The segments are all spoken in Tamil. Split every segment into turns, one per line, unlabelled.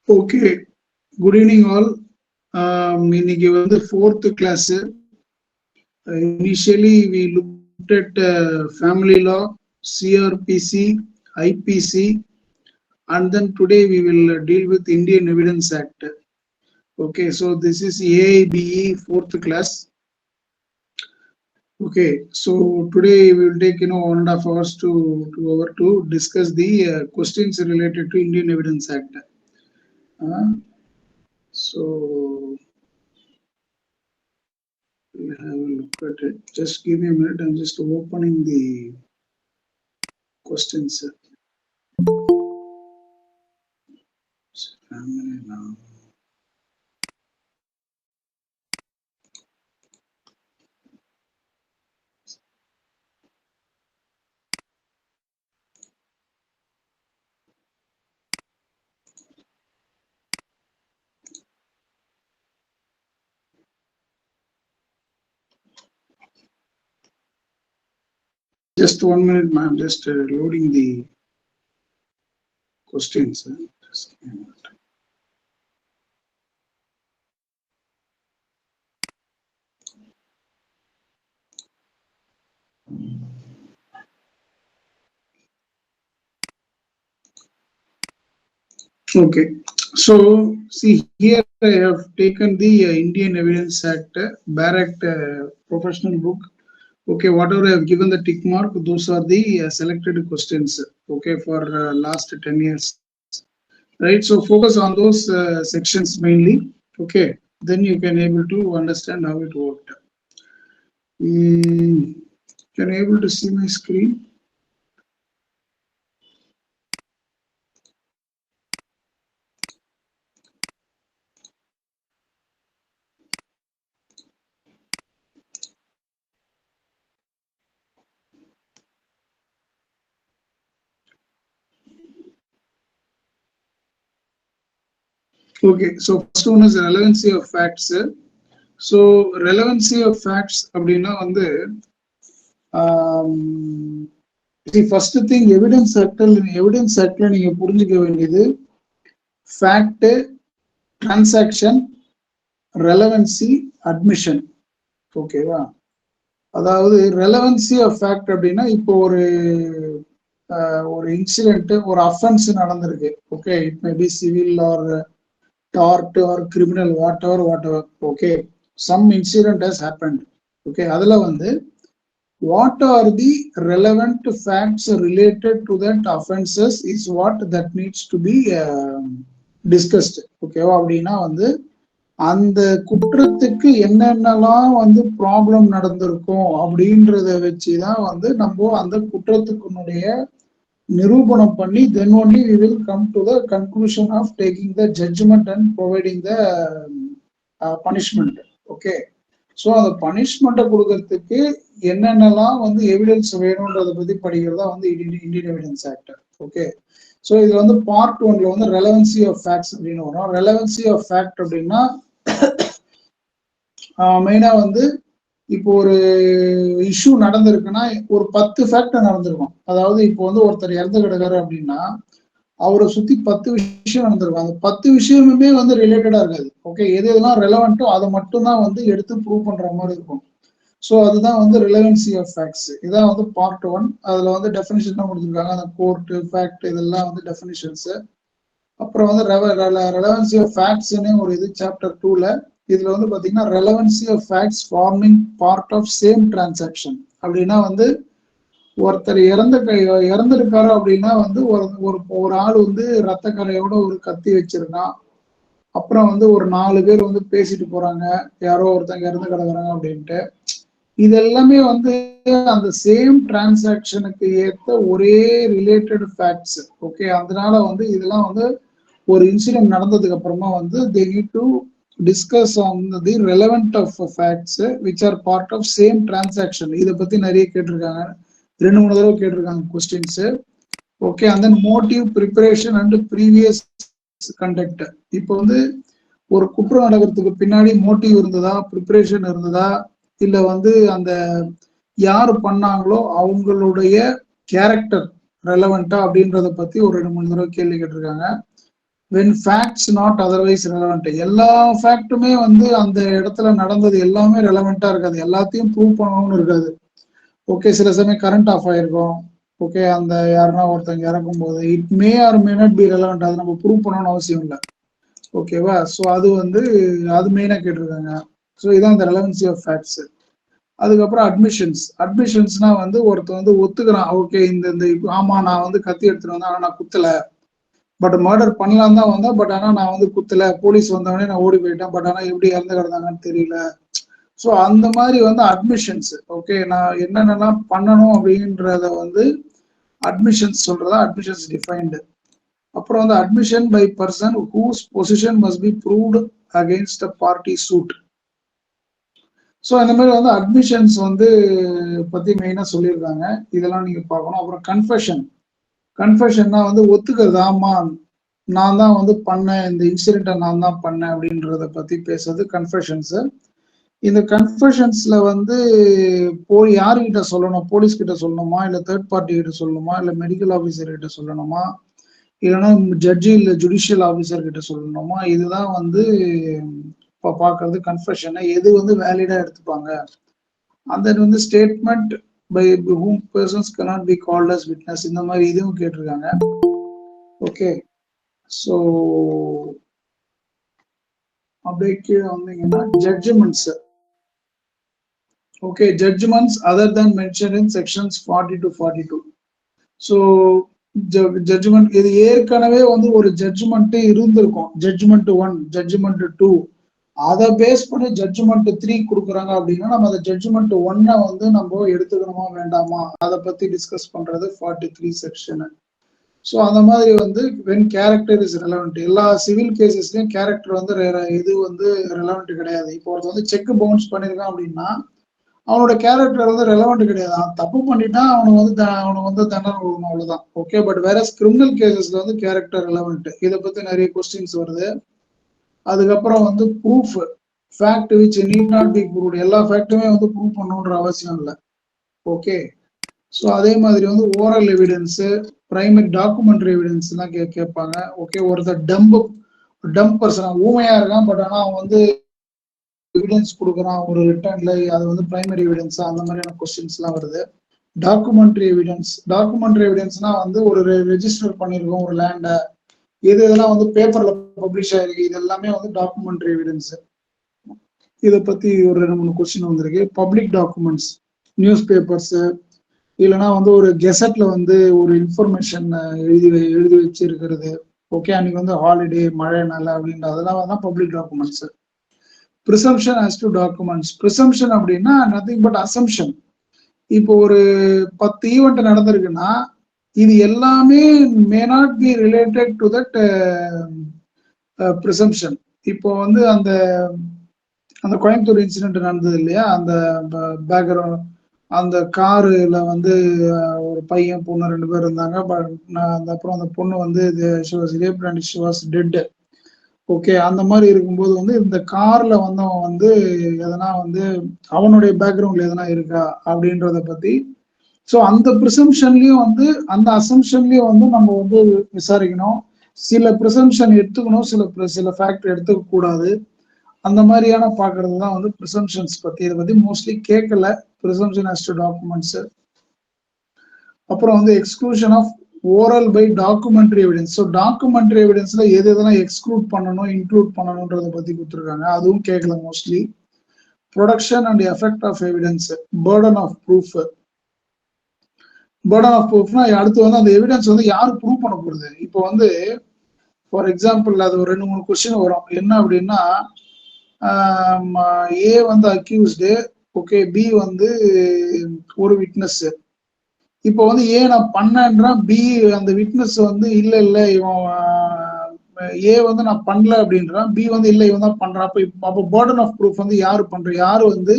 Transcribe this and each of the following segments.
Okay, good evening all. இன்னைக்கு வந்து fourth class. Initially we looked at family law, CRPC, IPC, and then today we will deal with Indian Evidence Act. Okay, so this is AIBE fourth class. Okay, so today we will take 1.5 hours to discuss the questions related to Indian Evidence Act. So we'll have a look at it. Just give me a minute. I'm just opening the questions. Family law. Just 1 minute, ma'am. Just loading the questions. Just give me a minute. Okay, so see here I have taken the Indian Evidence Act, Barrett professional book. Okay, whatever I have given the tick mark, those are the selected questions. Okay, for last 10 years. Right, so focus on those sections mainly. Okay, then you can able to understand how it worked. Can you able to see my screen? Okay, so first one is relevancy of facts. So relevancy of facts அப்படின்னா வந்து see first thing evidence actல நீங்க புரிஞ்சுக்க வேண்டியது fact, transaction, relevancy, admission. ஓகேவா? அதாவது relevancy of fact அப்படின்னா இப்போ ஒரு இன்சிடென்ட், ஒரு அஃபென்ஸ் நடந்திருக்கு. Okay, it may be civil R tort or criminal, whatever. Okay, some incident has happened. Okay, adala vandu what are the relevant facts related to that offenses is what that needs to be discussed. Okay, அப்படினா வந்து அந்த குற்றத்துக்கு என்னென்னலாம் வந்து ப்ராப்ளம் நடந்திருக்கும் அப்படின்றத வச்சு தான் வந்து நம்ம அந்த குற்றத்துக்குனுடைய நிரூபணம் பண்ணி then only we will come to the conclusion of taking the judgment and providing the punishment. Okay, so அந்த பனிஷ்மெண்ட்டை கொடுக்கறதுக்கு என்னென்னலாம் வந்து எவிடன்ஸ் வேணும்ன்றத பத்தி படிக்கிறதா வந்து Indian evidence act. Okay, so இதுல வந்து பார்ட் 1ல வந்து ரெலவன்சி ஆஃப் ஃபேக்ட்ஸ் அப்படின்னு வரும். ரெலவன்சி ஆஃப் ஃபேக்ட் அப்படின்னா மெயினா வந்து இப்போ ஒரு இஷ்யூ நடந்திருக்குன்னா ஒரு 10 ஃபேக்டர் நடந்திருக்கும். அதாவது இப்போ வந்து ஒருத்தர் இறந்து கிடக்காரு அப்படின்னா அவரை சுத்தி 10 விஷயம் நடந்திருக்கும். அந்த 10 விஷயமுமே வந்து ரிலேட்டடா இருக்காது. ஓகே, எது எதெல்லாம் ரெலவெண்டோ அதை மட்டும் தான் வந்து எடுத்து ப்ரூவ் பண்ற மாதிரி இருக்கும். ஸோ அதுதான் வந்து ரிலவன்சி ஆஃப் ஃபேக்ட்ஸ். இதான் வந்து பார்ட் 1. அதுல வந்து டெஃபினிஷன் தான் கொடுத்துருக்காங்க. அந்த கோர்ட், ஃபேக்ட் இதெல்லாம் வந்து டெஃபினிஷன்ஸ். அப்புறம் வந்து ரெலவன்சி ஆஃப் ஃபேக்ட்ஸ்னே ஒரு இது சாப்டர் 2ல இதுல வந்து பாத்தீங்கன்னா relevancy of facts forming part of same transaction. அப்படின்னா வந்து ஒருத்தர் இறந்துருக்காரு அப்படின்னா வந்து ஒரு ஆள் வந்து ரத்த கரையோட ஒரு கத்தி வச்சிருக்கான். அப்புறம் வந்து ஒரு 4 பேர் வந்து பேசிட்டு போறாங்க, யாரோ ஒருத்தங்க இறந்து கிடக்குறாங்க அப்படின்ட்டு. இது எல்லாமே வந்து அந்த சேம் டிரான்சாக்ஷனுக்கு ஏற்ற ஒரே ரிலேட்டட் ஃபேக்ட்ஸ். ஓகே, அதனால வந்து இதெல்லாம் வந்து ஒரு இன்சிடென்ட் நடந்ததுக்கு அப்புறமா வந்து they need to discuss on the relevant of facts which are part of same transaction. இதை பத்தி நிறைய கேட்டிருக்காங்க, 2-3 தடவை கேட்டிருக்காங்க questions. Okay, and then motive, preparation and previous conduct. இப்போ வந்து ஒரு குற்றம் நடக்கிறதுக்கு பின்னாடி மோட்டிவ் இருந்ததா, ப்ரிப்பரேஷன் இருந்ததா, இல்ல வந்து அந்த யாரு பண்ணாங்களோ அவங்களுடைய கேரக்டர் ரெலவெண்டா அப்படின்றத பத்தி ஒரு 2-3 தடவை கேள்வி கேட்டிருக்காங்க. when facts not otherwise relevant. எல்லா ஃபேக்ட்டுமே வந்து அந்த இடத்துல நடந்தது எல்லாமே ரெலவெண்டா இருக்காது, எல்லாத்தையும் ப்ரூவ் பண்ணணும்னு இருக்காது. ஓகே, சில சமயம் கரண்ட் ஆஃப் ஆயிருக்கும். ஓகே, அந்த யாருன்னா ஒருத்தங்க இறக்கும் போது it may R may not be relevant, அது நம்ம ப்ரூவ் பண்ணணும்னு அவசியம் இல்லை. ஓகேவா? ஸோ அது வந்து அது மெயினாக கேட்டிருக்காங்க. ஸோ இதான் இந்த ரெலவென்சி ஆஃப் ஃபேக்ட்ஸ். அதுக்கப்புறம் அட்மிஷன்ஸ்னா வந்து ஒருத்தர் வந்து ஒத்துக்கிறான், ஓகே இந்த ஆமா நான் வந்து கத்தி எடுத்துட்டு வந்தேன், ஆனால் நான் குத்தல, பட் மர்டர் பண்ணலாம் தான் வந்தேன், பட் ஆனால் நான் வந்து குத்தல, போலீஸ் வந்தவொடனே நான் ஓடி போயிட்டேன், பட் ஆனால் எப்படி இறந்து கிடந்தாங்கன்னு தெரியல. ஸோ அந்த மாதிரி வந்து அட்மிஷன்ஸ், ஓகே நான் என்னென்னலாம் பண்ணணும் அப்படின்றத வந்து அட்மிஷன்ஸ் சொல்றதா அட்மிஷன்ஸ் டிஃபைன்டு. அப்புறம் வந்து admission by person whose position must be proved against a party suit. So இந்த மாதிரி வந்து அட்மிஷன்ஸ் வந்து பத்தி மெயினா சொல்லியிருக்காங்க, இதெல்லாம் நீங்க பார்க்கணும். அப்புறம் கன்ஃபெஷன்னா வந்து ஒத்துக்கிறது, ஆமா நான் தான் வந்து பண்ணேன், இந்த இன்சிடென்ட்டை நான் தான் பண்ணேன் அப்படின்றத பத்தி பேசுறது கன்ஃபெஷன்ஸ். இந்த கன்ஃபெஷன்ஸ்ல வந்து யாருக்கிட்ட சொல்லணும், போலீஸ் கிட்ட சொல்லணுமா, இல்ல தேர்ட் பார்ட்டி கிட்ட சொல்லணுமா, இல்ல மெடிக்கல் ஆஃபீஸர் கிட்ட சொல்லணுமா, இல்லைன்னா ஜட்ஜி இல்ல ஜுடிஷியல் ஆஃபீஸர் கிட்ட சொல்லணுமா, இதுதான் வந்து இப்போ பார்க்கறது கன்ஃபெஷனை எது வந்து வேலிடா எடுத்துப்பாங்க. அந்த வந்து statement by whom persons cannot be called as witness, இந்த மாதிரி இதுவும் கேட்டிருக்காங்க. ஓகே, ஸோ அப்படியே கீழே வந்தீங்கன்னா judgments. Okay, judgments other than mentioned in sections 40 to 42. So judgment இது ஏற்கனவே வந்து ஒரு ஜட்ஜ்மெண்ட் இருந்திருக்கும், ஜட்ஜ்மெண்ட் 1, ஜட்ஜ்மெண்ட் 2, அதை பேஸ் பண்ணி ஜட்ஜ்மெண்ட் 3 கொடுக்குறாங்க அப்படின்னா நம்ம அந்த ஜட்ஜ்மெண்ட் 1 வந்து நம்ம எடுத்துக்கணுமா வேண்டாமா அதை பத்தி டிஸ்கஸ் பண்றது 43 செக்ஷன். ஸோ அந்த மாதிரி வந்து வென் கேரக்டர் இஸ் ரெலவெண்ட், எல்லா சிவில் கேசஸ்லயும் கேரக்டர் வந்து இது வந்து ரெலவெண்ட் கிடையாது. இப்போ ஒருத்தர் வந்து செக் பவுன்ஸ் பண்ணியிருக்கான் அப்படின்னா அவனோட கேரக்டர் வந்து ரெலவெண்ட் கிடையாது, அவன் தப்பு பண்ணிட்டா அவனுக்கு வந்து தண்டனை கொடுக்கணும், அவ்வளவுதான். ஓகே, பட் வேற கிரிமினல் கேசஸ்ல வந்து கேரக்டர் ரெலவெண்ட், இதை பத்தி நிறைய கொஸ்டின்ஸ் வருது. அதுக்கப்புறம் வந்து proof, fact which need not be proved, எல்லா ஃபேக்ட்டுமே வந்து ப்ரூவ் பண்ணணுன்ற அவசியம் இல்லை. ஓகே, ஸோ அதே மாதிரி வந்து oral evidence, primary documentary evidence எல்லாம் கேட்பாங்க. ஓகே, ஒருத்தர் டம் பர்சன் ஊமையா இருக்கான், பட் ஆனால் அவன் வந்து எவிடன்ஸ் கொடுக்குறான் ஒரு ரிட்டர்ன்ல, அது வந்து பிரைமரி எவிடன்ஸ், அந்த மாதிரியான கொஸ்டின்ஸ் எல்லாம் வருது. டாக்குமெண்ட்ரி எவிடன்ஸ்னா வந்து ஒரு ரெஜிஸ்டர் பண்ணிருக்கோம் ஒரு லேண்டை, இதெல்லாம் வந்து பேப்பர்ல பப்ளிஷ் ஆயிருக்கு, இது எல்லாமே வந்து டாக்குமெண்ட்ரி எவிடன்ஸ். இதை பத்தி ஒரு 2-3 கொஸ்டின் வந்திருக்கு. பப்ளிக் டாக்குமெண்ட்ஸ், நியூஸ் பேப்பர்ஸ், இல்லைன்னா வந்து ஒரு கெசட்ல வந்து ஒரு இன்ஃபர்மேஷன் எழுதி வச்சிருக்கிறது. ஓகே, அன்னைக்கு வந்து ஹாலிடே, மழை நாள் அப்படின்ற அதெல்லாம் தான் public documents. Presumption as to documents, presumption அப்படின்னா நத்திங் பட் அசம்ஷன். இப்போ ஒரு 10 ஈவெண்ட் நடந்திருக்குன்னா இது எல்லாமே may not be related to that presumption. இப்போ வந்து அந்த கோயம்புத்தூர் இன்சிடென்ட் நடந்தது இல்லையா, அந்த பேக்ரவுண்ட், அந்த காருல வந்து ஒரு பையன் பொண்ணு 2 பேர் இருந்தாங்க, அப்புறம் அந்த பொண்ணு வந்து she was dead. ஓகே, அந்த மாதிரி இருக்கும்போது வந்து இந்த கார்ல வந்தவன் வந்து எதனா வந்து அவனுடைய பேக்ரவுண்ட்ல எதனா இருக்கா அப்படின்றத பத்தி, ஸோ அந்த ப்ரிசம்ஷன்லயும் வந்து அந்த அசம்ஷன்லயும் வந்து நம்ம வந்து விசாரிக்கணும். சில ப்ரிசம்ஷன் எடுத்துக்கணும், சில ஃபேக்டர் எடுத்துக்க கூடாது. அந்த மாதிரியான பாக்குறது தான் வந்து ப்ரிசம்ஷன்ஸ் பத்தி. இதை பத்தி மோஸ்ட்லி கேட்கல, ப்ரிசம்ஷன் ஆஸ் டு டாக்குமெண்ட்ஸ். அப்புறம் வந்து exclusion of oral by documentary evidence. So documentary எவிடன்ஸ்ல எதெல்லாம் எக்ஸ்க்ளூட் பண்ணணும், இன்க்ளூட் பண்ணணும்ன்றத பத்தி கொடுத்துருக்காங்க, அதுவும் கேட்கல mostly. Production and effect of evidence, burden of proof. Burden of ப்ரூஃப்னா அடுத்து வந்து அந்த எவிடன்ஸ் வந்து யாரு ப்ரூவ் பண்ண போறது. இப்போ வந்து ஃபார் எக்ஸாம்பிள் அது ஒரு 2-3 கொஸ்டின் வரும். என்ன அப்படின்னா, ஏ வந்து அக்யூஸ்டு, ஓகே, பி வந்து ஒரு விட்னஸ். இப்போ வந்து ஏ நான் பண்ணேன்றான், பி அந்த விட்னஸ் வந்து இல்ல இவன் ஏ வந்து நான் பண்ணல அப்படின்றான், பி வந்து இல்ல இவன் தான் பண்றான். அப்போ பர்டன் ஆஃப் ப்ரூஃப் வந்து யாரு வந்து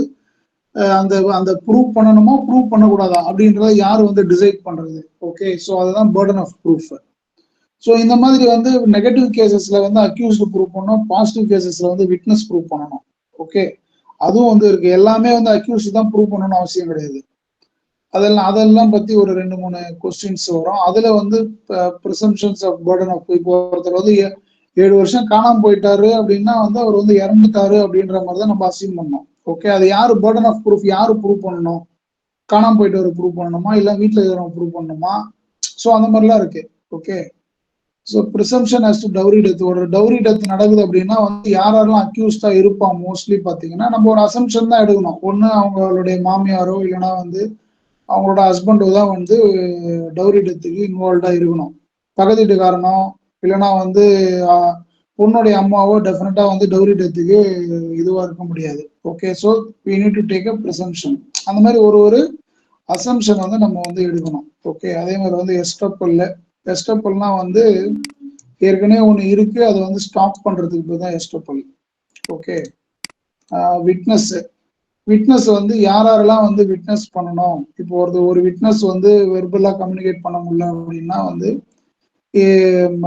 அந்த ப்ரூவ் பண்ணணுமோ ப்ரூவ் பண்ணக்கூடாதா அப்படின்றத யாரு வந்து டிசைட் பண்றது. ஓகே, ஸோ அதுதான் பர்டன் ஆஃப் ப்ரூஃப். ஸோ இந்த மாதிரி வந்து நெகட்டிவ் கேசஸ்ல வந்து அக்யூஸ்டு ப்ரூவ் பண்ணணும், பாசிட்டிவ் கேசஸ்ல வந்து விட்னஸ் ப்ரூவ் பண்ணணும். ஓகே, அதுவும் வந்து இருக்கு. எல்லாமே வந்து அக்யூஸ்டு தான் ப்ரூவ் பண்ணணும்னு அவசியம் கிடையாது. அதெல்லாம் பத்தி ஒரு 2-3 கொஸ்டின்ஸ் வரும். அதுல வந்து ப்ரிசம்ஷன்ஸ் ஆஃப் பர்டன் ஆஃப், இப்போ ஒருத்தர் வந்து 7 வருஷம் காணாம போயிட்டாரு அப்படின்னா வந்து அவர் வந்து இறந்துட்டாரு அப்படின்ற மாதிரி தான் நம்ம அசியூம் பண்ணோம். ஓகே, அது யாரு பர்டன் ஆஃப் ப்ரூஃப், யாரு ப்ரூவ் பண்ணணும்? காணாம போயிட்டு ப்ரூவ் பண்ணணுமா, இல்ல வீட்டுல இருக்கிறவங்க ப்ரூவ் பண்ணணுமா? ஸோ அந்த மாதிரிலாம் இருக்கு. Okay, so presumption as to dowry death. ஒரு டவுரி டெத் நடக்குது அப்படின்னா வந்து யாரெல்லாம் அக்யூஸ்டா இருப்பான் மோஸ்ட்லி பாத்தீங்கன்னா நம்ம ஒரு அசம்ஷன் தான் எடுக்கணும். ஒண்ணு அவங்களுடைய மாமியாரோ இல்லைன்னா வந்து அவங்களோட ஹஸ்பண்டோ தான் வந்து டவுரி டெத்துக்கு இன்வால்வ்டா இருக்கணும். பக்கத்து வீட்டுக்காரனோ இல்லைன்னா வந்து பொண்ணுடைய அம்மாவோ டெஃபினட்டா வந்து டவுரி டெத்துக்கு இதுவா இருக்க முடியாது. Okay, so we need to take a presumption. அந்த மாதிரி ஒரு அசம்ஷன் வந்து நம்ம வந்து எடுக்கணும். ஓகே, அதே மாதிரி வந்து எஸ்டப்பல்னா வந்து ஏற்கனவே ஒண்ணு இருக்கு, அதை வந்து ஸ்டாப் பண்றதுக்கு தான் எஸ்டப்பல். Okay, witness. விட்னஸ் வந்து யாரெல்லாம் வந்து விட்னஸ் பண்ணணும். இப்போ ஒரு விட்னஸ் வந்து வெர்பலா கம்யூனிகேட் பண்ண முடியல அப்படின்னா வந்து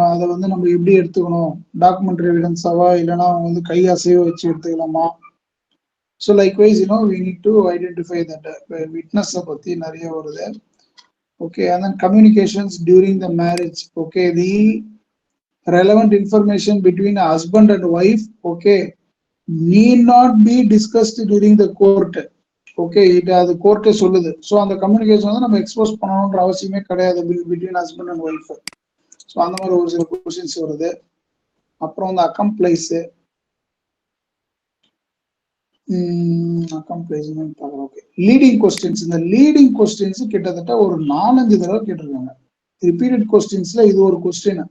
அதை வந்து நம்ம எப்படி எடுத்துக்கணும்? டாக்குமெண்ட்ரி எவிடன்ஸாவா இல்லைன்னா அவங்க வந்து கை அசைவ வச்சு எடுத்துக்கலாமா? So likewise we need to identify that witness பத்தி நிறைய வருது. Okay, and then communications during the marriage. Okay, the relevant information between a husband and wife, okay, need not be discussed during the court. Okay, இது அது கோர்ட்டே சொல்லுது. ஸோ அந்த கம்யூனிகேஷன் வந்து நம்ம எக்ஸ்போஸ் பண்ணணுன்ற அவசியமே கிடையாது between husband and wife. So அந்த மாதிரி ஒரு சில கொஸ்டின்ஸ் வருது. அப்புறம் வந்து அக்கம்ப்ளைஸ் பார்க்கலாம். Okay, leading questions. இந்த லீடிங் கொஸ்டின்ஸ் கிட்டத்தட்ட ஒரு 4-5 தடவை கேட்டிருக்காங்க. ரிப்பீட்டட் கொஸ்டின்ஸ்ல இது ஒரு கொஸ்டின்.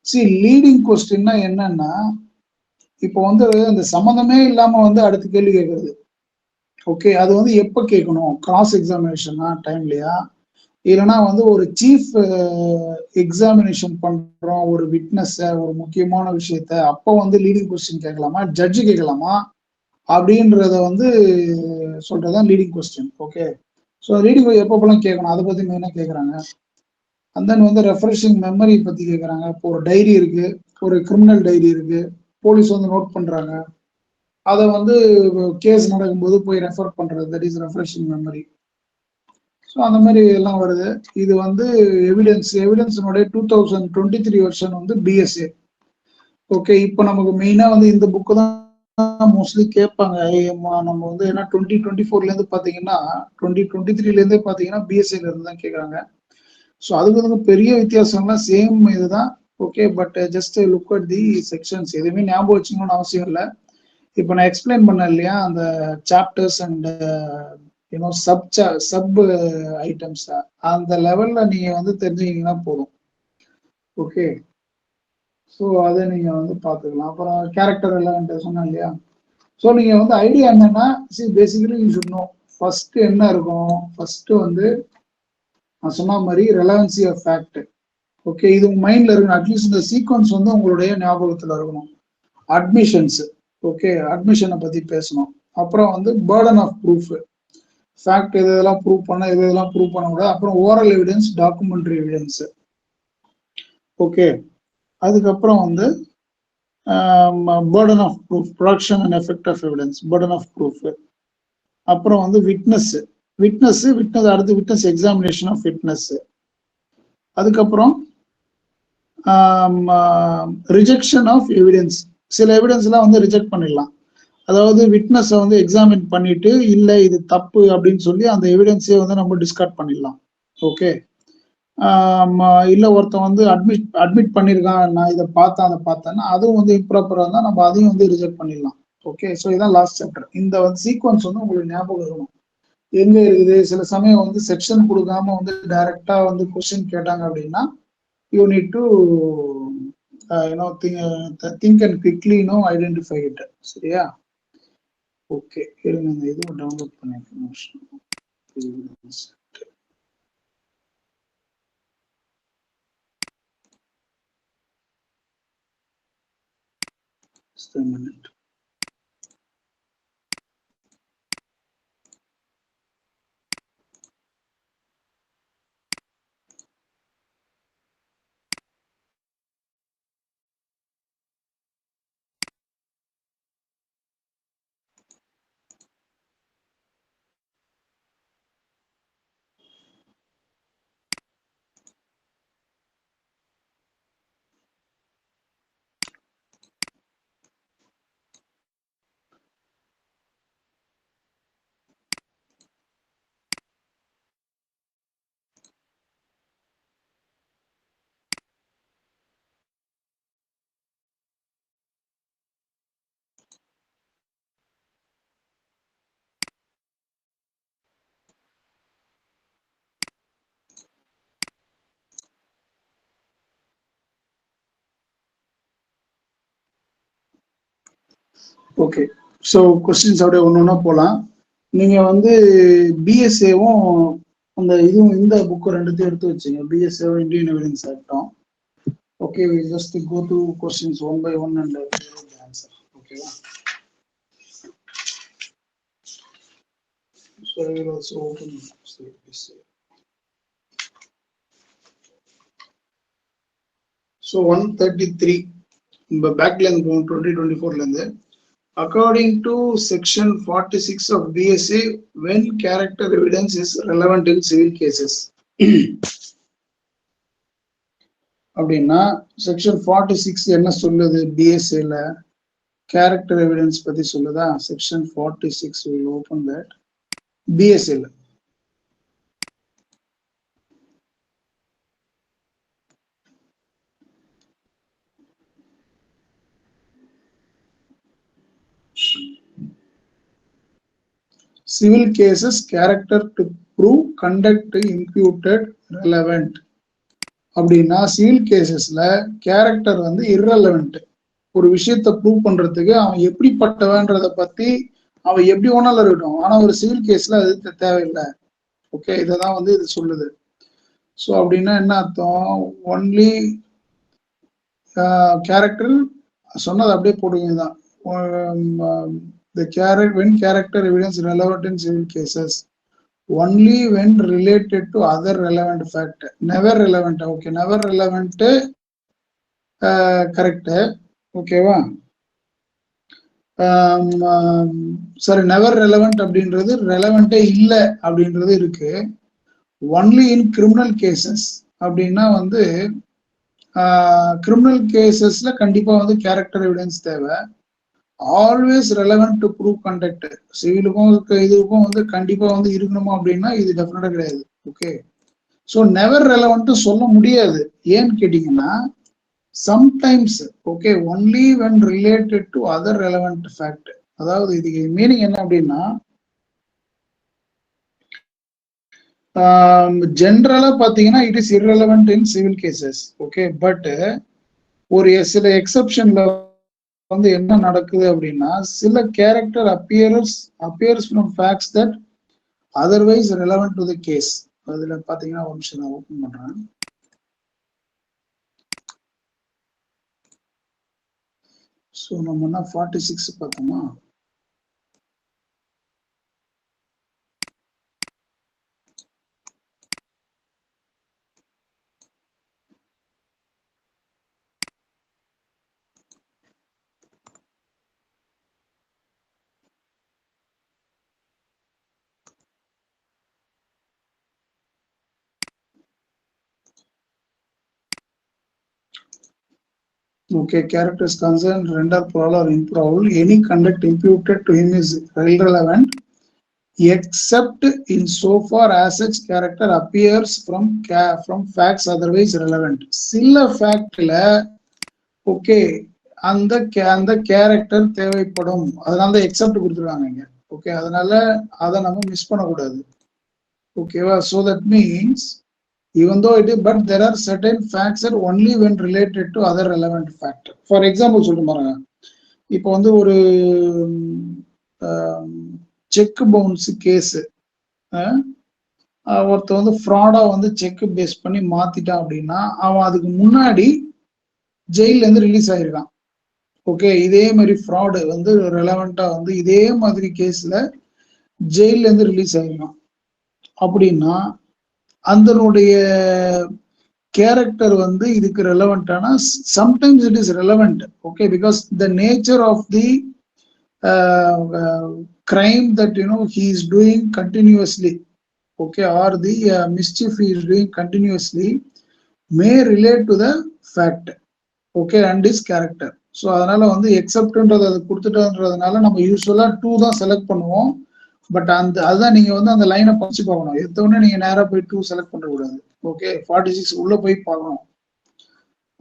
சி, லீடிங் கொஸ்டின்னா என்னன்னா, இப்போ வந்து அந்த சம்மந்தமே இல்லாம வந்து அடுத்த கேள்வி கேட்கறது. ஓகே, அது வந்து எப்ப கேட்கணும்? கிராஸ் எக்ஸாமினேஷனா டைம்லயா, இல்லைன்னா வந்து ஒரு சீஃப் எக்ஸாமினேஷன் பண்றோம் ஒரு விட்னஸ், ஒரு முக்கியமான விஷயத்த, அப்போ வந்து லீடிங் கொஸ்டின் கேட்கலாமா, ஜட்ஜு கேட்கலாமா அப்படின்றத வந்து சொல்றதுதான் leading question. Okay, so leading எப்பப்பெல்லாம் கேட்கணும் அதை பத்தி மெயினா கேட்கறாங்க. அண்ட் தென் வந்து ரெஃப்ரெஷிங் மெமரி பத்தி கேட்கறாங்க. இப்போ ஒரு டைரி இருக்கு, ஒரு கிரிமினல் டைரி இருக்கு, போலீஸ் வந்து நோட் பண்றாங்க, அதை வந்து கேஸ் நடக்கும்போது போய் ரெஃபர் பண்றது, that is refreshing memory. So அந்த மாதிரி எல்லாம் வருது. இது வந்து எவிடன்ஸினுடைய 2023 வருஷன் வந்து பிஎஸ்ஏ. ஓகே, இப்போ நமக்கு மெயினா வந்து இந்த புக்கு தான் மோஸ்ட்லி கேட்பாங்க. நம்ம வந்து ஏன்னா 2024 இருந்து பாத்தீங்கன்னா 2023 இருந்தே பாத்தீங்கன்னா பிஎஸ்ஏல இருந்து தான் கேட்கறாங்க. ஸோ அதுக்கு வந்து பெரிய வித்தியாசம்லாம் சேம் இதுதான். Okay, but just look at the sections. எதுவுமே ஞாபகம் வச்சுக்கணும்னு அவசியம் இல்லை. இப்போ நான் எக்ஸ்பிளைன் பண்ணேன் இல்லையா, அந்த சாப்டர்ஸ் அண்ட் சப் ஐட்டம்ஸ், அந்த லெவல்ல நீங்க வந்து தெரிஞ்சுக்கிங்கன்னா போதும். ஓகே, ஸோ அதை நீங்க வந்து பார்த்துக்கலாம். அப்புறம் கேரக்டர் எல்லாம் சொன்னேன் இல்லையா. ஸோ நீங்க வந்து ஐடியா என்னன்னா, basically you should know first என்ன இருக்கும். ஃபர்ஸ்ட் வந்து நான் சொன்ன மாதிரி ரெலவன்சி ஆஃப் ஃபேக்ட். ஓகே, இது உங்க மைண்ட்ல இருக்கணும். அட்லீஸ்ட் இந்த சீக்வன்ஸ் வந்து உங்களுடைய ஞாபகத்துல இருக்கணும். அட்மிஷன்ஸ். ஓகே, அட்மிஷனை பத்தி பேசணும். அப்புறம் வந்து பர்டன் ஆஃப் ப்ரூஃப், ஃபேக்ட் எது இதெல்லாம் ப்ரூவ் பண்ண, எது இதெல்லாம் ப்ரூவ் பண்ண கூடாது. அப்புறம் oral evidence, documentary evidence. Okay, அதுக்கப்புறம் வந்து burden of proof, production and effect of evidence, burden of proof. அப்புறம் வந்து விட்னஸ் அடுத்து விட்னஸ் எக்ஸாமினேஷன் ஆஃப் விட்னஸ். அதுக்கப்புறம் ரிஜெக்ஷன் ஆஃப் எவிடன்ஸ். சில எவிடன்ஸ் எல்லாம் வந்து ரிஜெக்ட் பண்ணிடலாம். அதாவது விட்னஸ் வந்து எக்ஸாமின் பண்ணிட்டு இல்ல இது தப்பு அப்படின்னு சொல்லி அந்த எவிடன்ஸே வந்து நம்ம டிஸ்கார்ட் பண்ணிடலாம். ஓகே, இல்ல ஒருத்தன் வந்து அட்மிட் பண்ணிருக்கான், நான் இதை பார்த்தேன் அதை பார்த்தேன்னா அதுவும் வந்து இம்ப்ராப்பரா இருந்தா நம்ம அதையும் வந்து ரிஜெக்ட் பண்ணிடலாம். ஓகே, ஸோ இதான் லாஸ்ட் சாப்டர். இந்த வந்து சீக்வன்ஸ் வந்து உங்களுக்கு ஞாபகம் இருக்கணும். எங்க இருக்குது? சில சமயம் வந்து செக்ஷன் கொடுக்காம வந்து டைரக்டா வந்து கொஸ்டின் கேட்டாங்க அப்படின்னா you need to think and quickly identify it. சரியா? ஓகே, இருங்க இந்த இது டவுன்லோட் பண்ணிருக்கேன். Just a minute. Okay, so questions அப்படியே ஒன்று ஒன்றா போகலாம். நீங்கள் வந்து பிஎஸ்ஏவும் அந்த இதுவும் இந்த புக்கு ரெண்டுத்தையும் எடுத்து வச்சுங்க, பிஎஸ்ஏவும் இந்தியன் எவிடன்ஸ் ஆக்டும். Okay, we just go to questions one by one and the answer. ஓகேவா? So I will also open this. So 133 பேக்ல இருந்து 2024ல இருந்து. According to section 46 of BSA, when character evidence is relevant in civil cases. அப்படின்னா செக்ஷன் 46 என்ன சொல்லுது? பிஎஸ்ஏல கேரக்டர் எவிடன்ஸ் பத்தி சொல்லுதா? Section 46 will open that. பிஎஸ்ஏல civil cases character to prove conduct imputed relevant. அப்படின்னா சிவில் கேசஸ்ல கேரக்டர் வந்து irrelevant. ஒரு விஷயத்தை ப்ரூவ் பண்றதுக்கு அவன் எப்படிப்பட்டவன்றதை பத்தி அவன் எப்படி ஒன்னாலும் இருக்கட்டும், ஆனா ஒரு சிவில் கேஸ்ல அது தேவையில்லை. ஓகே, இதான் வந்து இது சொல்லுது. ஸோ அப்படின்னா என்ன அர்த்தம்? ஒன்லி கேரக்டர் சொன்னது அப்படியே போடுவீங்க தான். when character evidence relevant in civil cases only when related to other relevant fact. Never relevant. Okay, never relevant correct. ஓகேவா? சரி, நெவர் ரெலவெண்ட் அப்படின்றது ரெலவெண்டே இல்லை அப்படின்றது இருக்கு. ஒன்லி இன் கிரிமினல் கேசஸ் அப்படின்னா வந்து கிரிமினல் கேசஸ்ல கண்டிப்பா வந்து கேரக்டர் எவிடன்ஸ் தேவை. Always relevant to prove conduct. சிவிலுக்கும் இதுக்கும் வந்து கண்டிப்பா வந்து இருக்கணுமா அப்படின்னா இது டெஃபினட்டா கிடையாது. ஓகே, ஸோ நெவர் ரெலவெண்ட் சொல்ல முடியாது. ஏன்னு கேட்டீங்கன்னா sometimes okay only when related to other relevant fact. அதாவது இதுக்கு மீனிங் என்ன அப்படின்னா ஜென்ரலா பாத்தீங்கன்னா it is irrelevant in civil cases. Okay, but ஒரு சில எக்ஸப்ஷன்ல வந்து என்ன நடக்குது அப்படின்னா சில character appears from facts that otherwise relevant to the case. அதுல பாத்தீங்கன்னா ஒரு நிமிஷம் நான் ஓபன் பண்றேன். ஸோ நம்ம என்ன 46 பார்த்தோமா? Okay, character is concerned, render probable or improbable. Any conduct imputed to him is irrelevant except in so far as such character appears from facts otherwise relevant. சில ஃபேக்ட்ல ஓகே அந்த கேரக்டர் தேவைப்படும், அதனால தான் எக்ஸப்ட் கொடுத்துருவாங்க இங்க. ஓகே, அதனால அதை நம்ம மிஸ் பண்ணக்கூடாது. ஓகேவா? So that means even though it is, but there are certain facts that only when related to other relevant factor. For example சொல்லிட்டு பாருங்க, இப்போ வந்து ஒரு செக் பவுன்ஸ் கேஸ், ஒருத்த வந்து ஃப்ராடா வந்து செக் பேஸ் பண்ணி மாத்திட்டான் அப்படின்னா அவன் அதுக்கு முன்னாடி ஜெயில இருந்து ரிலீஸ் ஆயிருக்கான். ஓகே, இதே மாதிரி ஃப்ராடு வந்து ரெலவெண்டா வந்து இதே மாதிரி கேஸ்ல ஜெயில இருந்து ரிலீஸ் ஆயிருக்கான் அப்படின்னா அதனுடைய கேரக்டர் வந்து இதுக்கு ரெலவெண்டானா sometimes it is relevant. Okay, because the nature of the crime that he is doing continuously, okay, or the mischief he is doing continuously may relate to the fact, okay, and his character. So அதனால வந்து எக்ஸப்ட்ன்றது அது கொடுத்துட்டோன்றதுனால நம்ம யூஸ்வலா 2 தான் செலக்ட் பண்ணுவோம். பட் அதுதான் நீங்க வந்து அந்த லைனை படிச்சு பார்க்கணும். எத்தவொடனே நீங்க நேரா போய் 2 செலக்ட் பண்ண கூடாது. ஓகே, 46 உள்ள போய் பார்க்கணும்.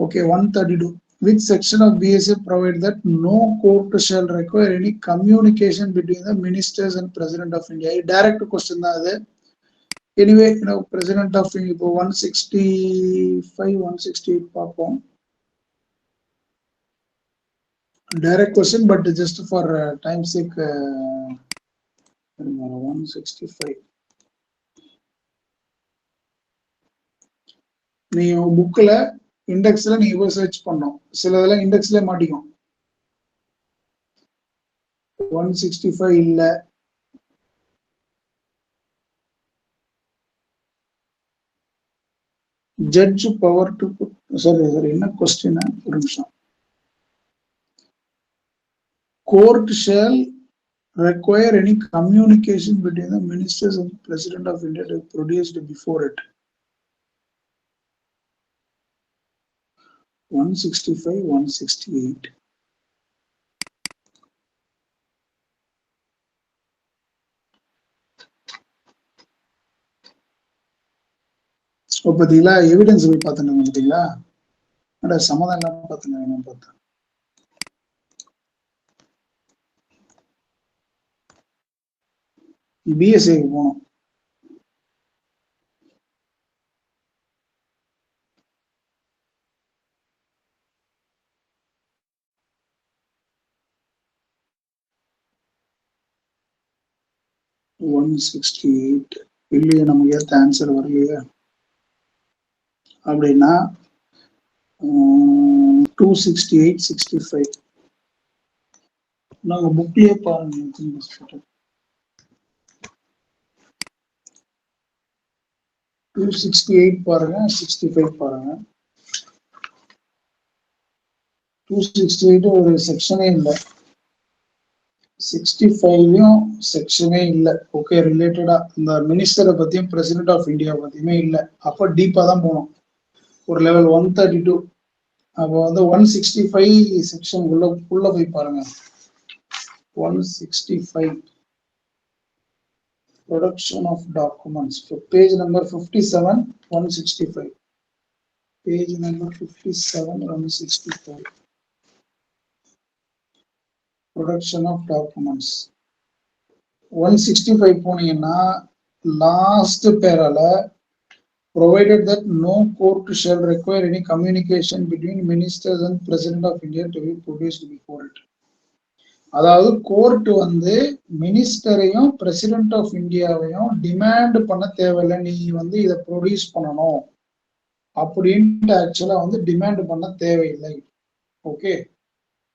Okay, 132 which section of BSA provide that no court shall require any communication between the ministers and president of India? Direct question தான் அது. Anyway, president of India இப்போ 165 168 பார்ப்போம். direct question, but just for time's sake, 165. நீங்க புக்ல இண்டெக்ஸ்ல நீங்க போய் சர்ச் பண்ணோம், சிலதெல்லாம் இண்டெக்ஸ்ல மாட்டிக்கும். 165 இல்ல. ஜட்ஜ் பவர் டு சாரி என்ன கொஸ்டின், ஒரு நிமிஷம். Court shall require any communication between the ministers and the President of India to be produced before it. 165, 168. பார்த்தீங்களா, எவிடன்ஸ் போய் பார்த்துங்க. பார்த்தீங்களா, அட சம்மதம் இல்லாம பார்த்துங்க. பார்த்தேன் பிஎஸ்ஏக்கு போனோம். இல்லையே, நமக்கு ஏற்ற ஆன்சர் வரலையே. அப்படின்னா 268, 65 நாங்க புக்லயே பாருங்க. 268 பாருங்க, 65 பாருங்க. 268 ஒரு செக்ஷனே இல்லை, 65யும் செக்ஷனே இல்லை. ஓகே, ரிலேட்டடா இந்த மினிஸ்டரை பத்தியும் பிரசிடென்ட் ஆஃப் இந்தியா பத்தியுமே இல்லை. அப்ப டீப்பா தான் போனோம், ஒரு லெவல் 132. அப்போ வந்து 165 செக்ஷன் உள்ள போய் பாருங்க. 165 production of documents, so page number 57, 165. Page number 57, 165. Production of documents. 165 போனீங்கன்னா லாஸ்ட் பேரால provided that no court shall require any communication between ministers and President of India to be produced before it. அதாவது கோர்ட் வந்து மினிஸ்டரையும் பிரசிடென்ட் ஆஃப் இந்தியாவையும் டிமாண்ட் பண்ண தேவையில்லை, நீ வந்து இதை ப்ரொடியூஸ் பண்ணணும் அப்படின்ட்டு ஆக்சுவலா வந்து டிமாண்ட் பண்ண தேவையில்லை. ஓகே,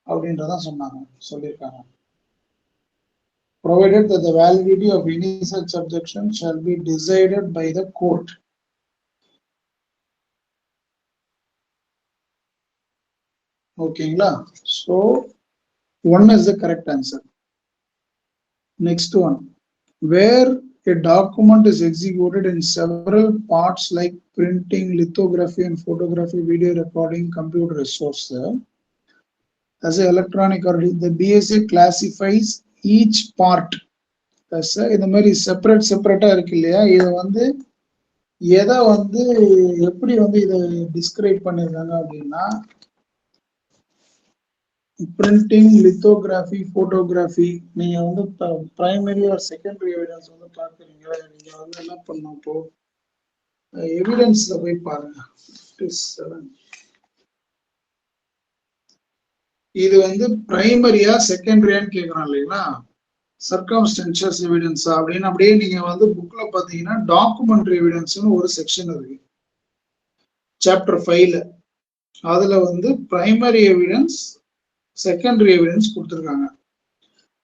அப்படின்றதான் சொல்லியிருக்காங்க. Provided that the validity of any such objection shall be decided by the court. ஓகேங்களா? So one is the correct answer. Next one, where a document is executed in several parts like printing, lithography and photography, video recording, computer resource as an electronic or the BSA classifies each part as இந்த மாதிரி செப்பரேட்டா இருக்கு இல்லையா, இதை வந்து எதை வந்து எப்படி வந்து இதை டிஸ்கிரைப் பண்ணிருக்காங்க அப்படின்னா, பிரிண்டிங், லித்தோகிராஃபி, போட்டோகிராஃபி. நீங்க வந்து பிரைமரி ஆர் செகண்டரி எவிடன்ஸ் வந்து பாக்குறீங்க, நீங்க வந்து என்ன பண்ணணும், இப்போ எவிடன்ஸ்ல போய் பாருங்க. 57 இது வந்து பிரைமரியா செகண்டரியான்னு கேக்குறான் இல்லைங்களா, சர்க்கம்ஸ்டன்ஷியல் எவிடன்ஸ் அப்படின்னு. அப்படியே நீங்க வந்து புக்ல பாத்தீங்கன்னா டாக்குமெண்ட்ரி எவிடன்ஸ்னு ஒரு செக்ஷன் இருக்கு சாப்டர் 5ல. அதுல வந்து பிரைமரி எவிடன்ஸ், செகண்டரி எவிடன்ஸ் கொடுத்துருக்காங்க.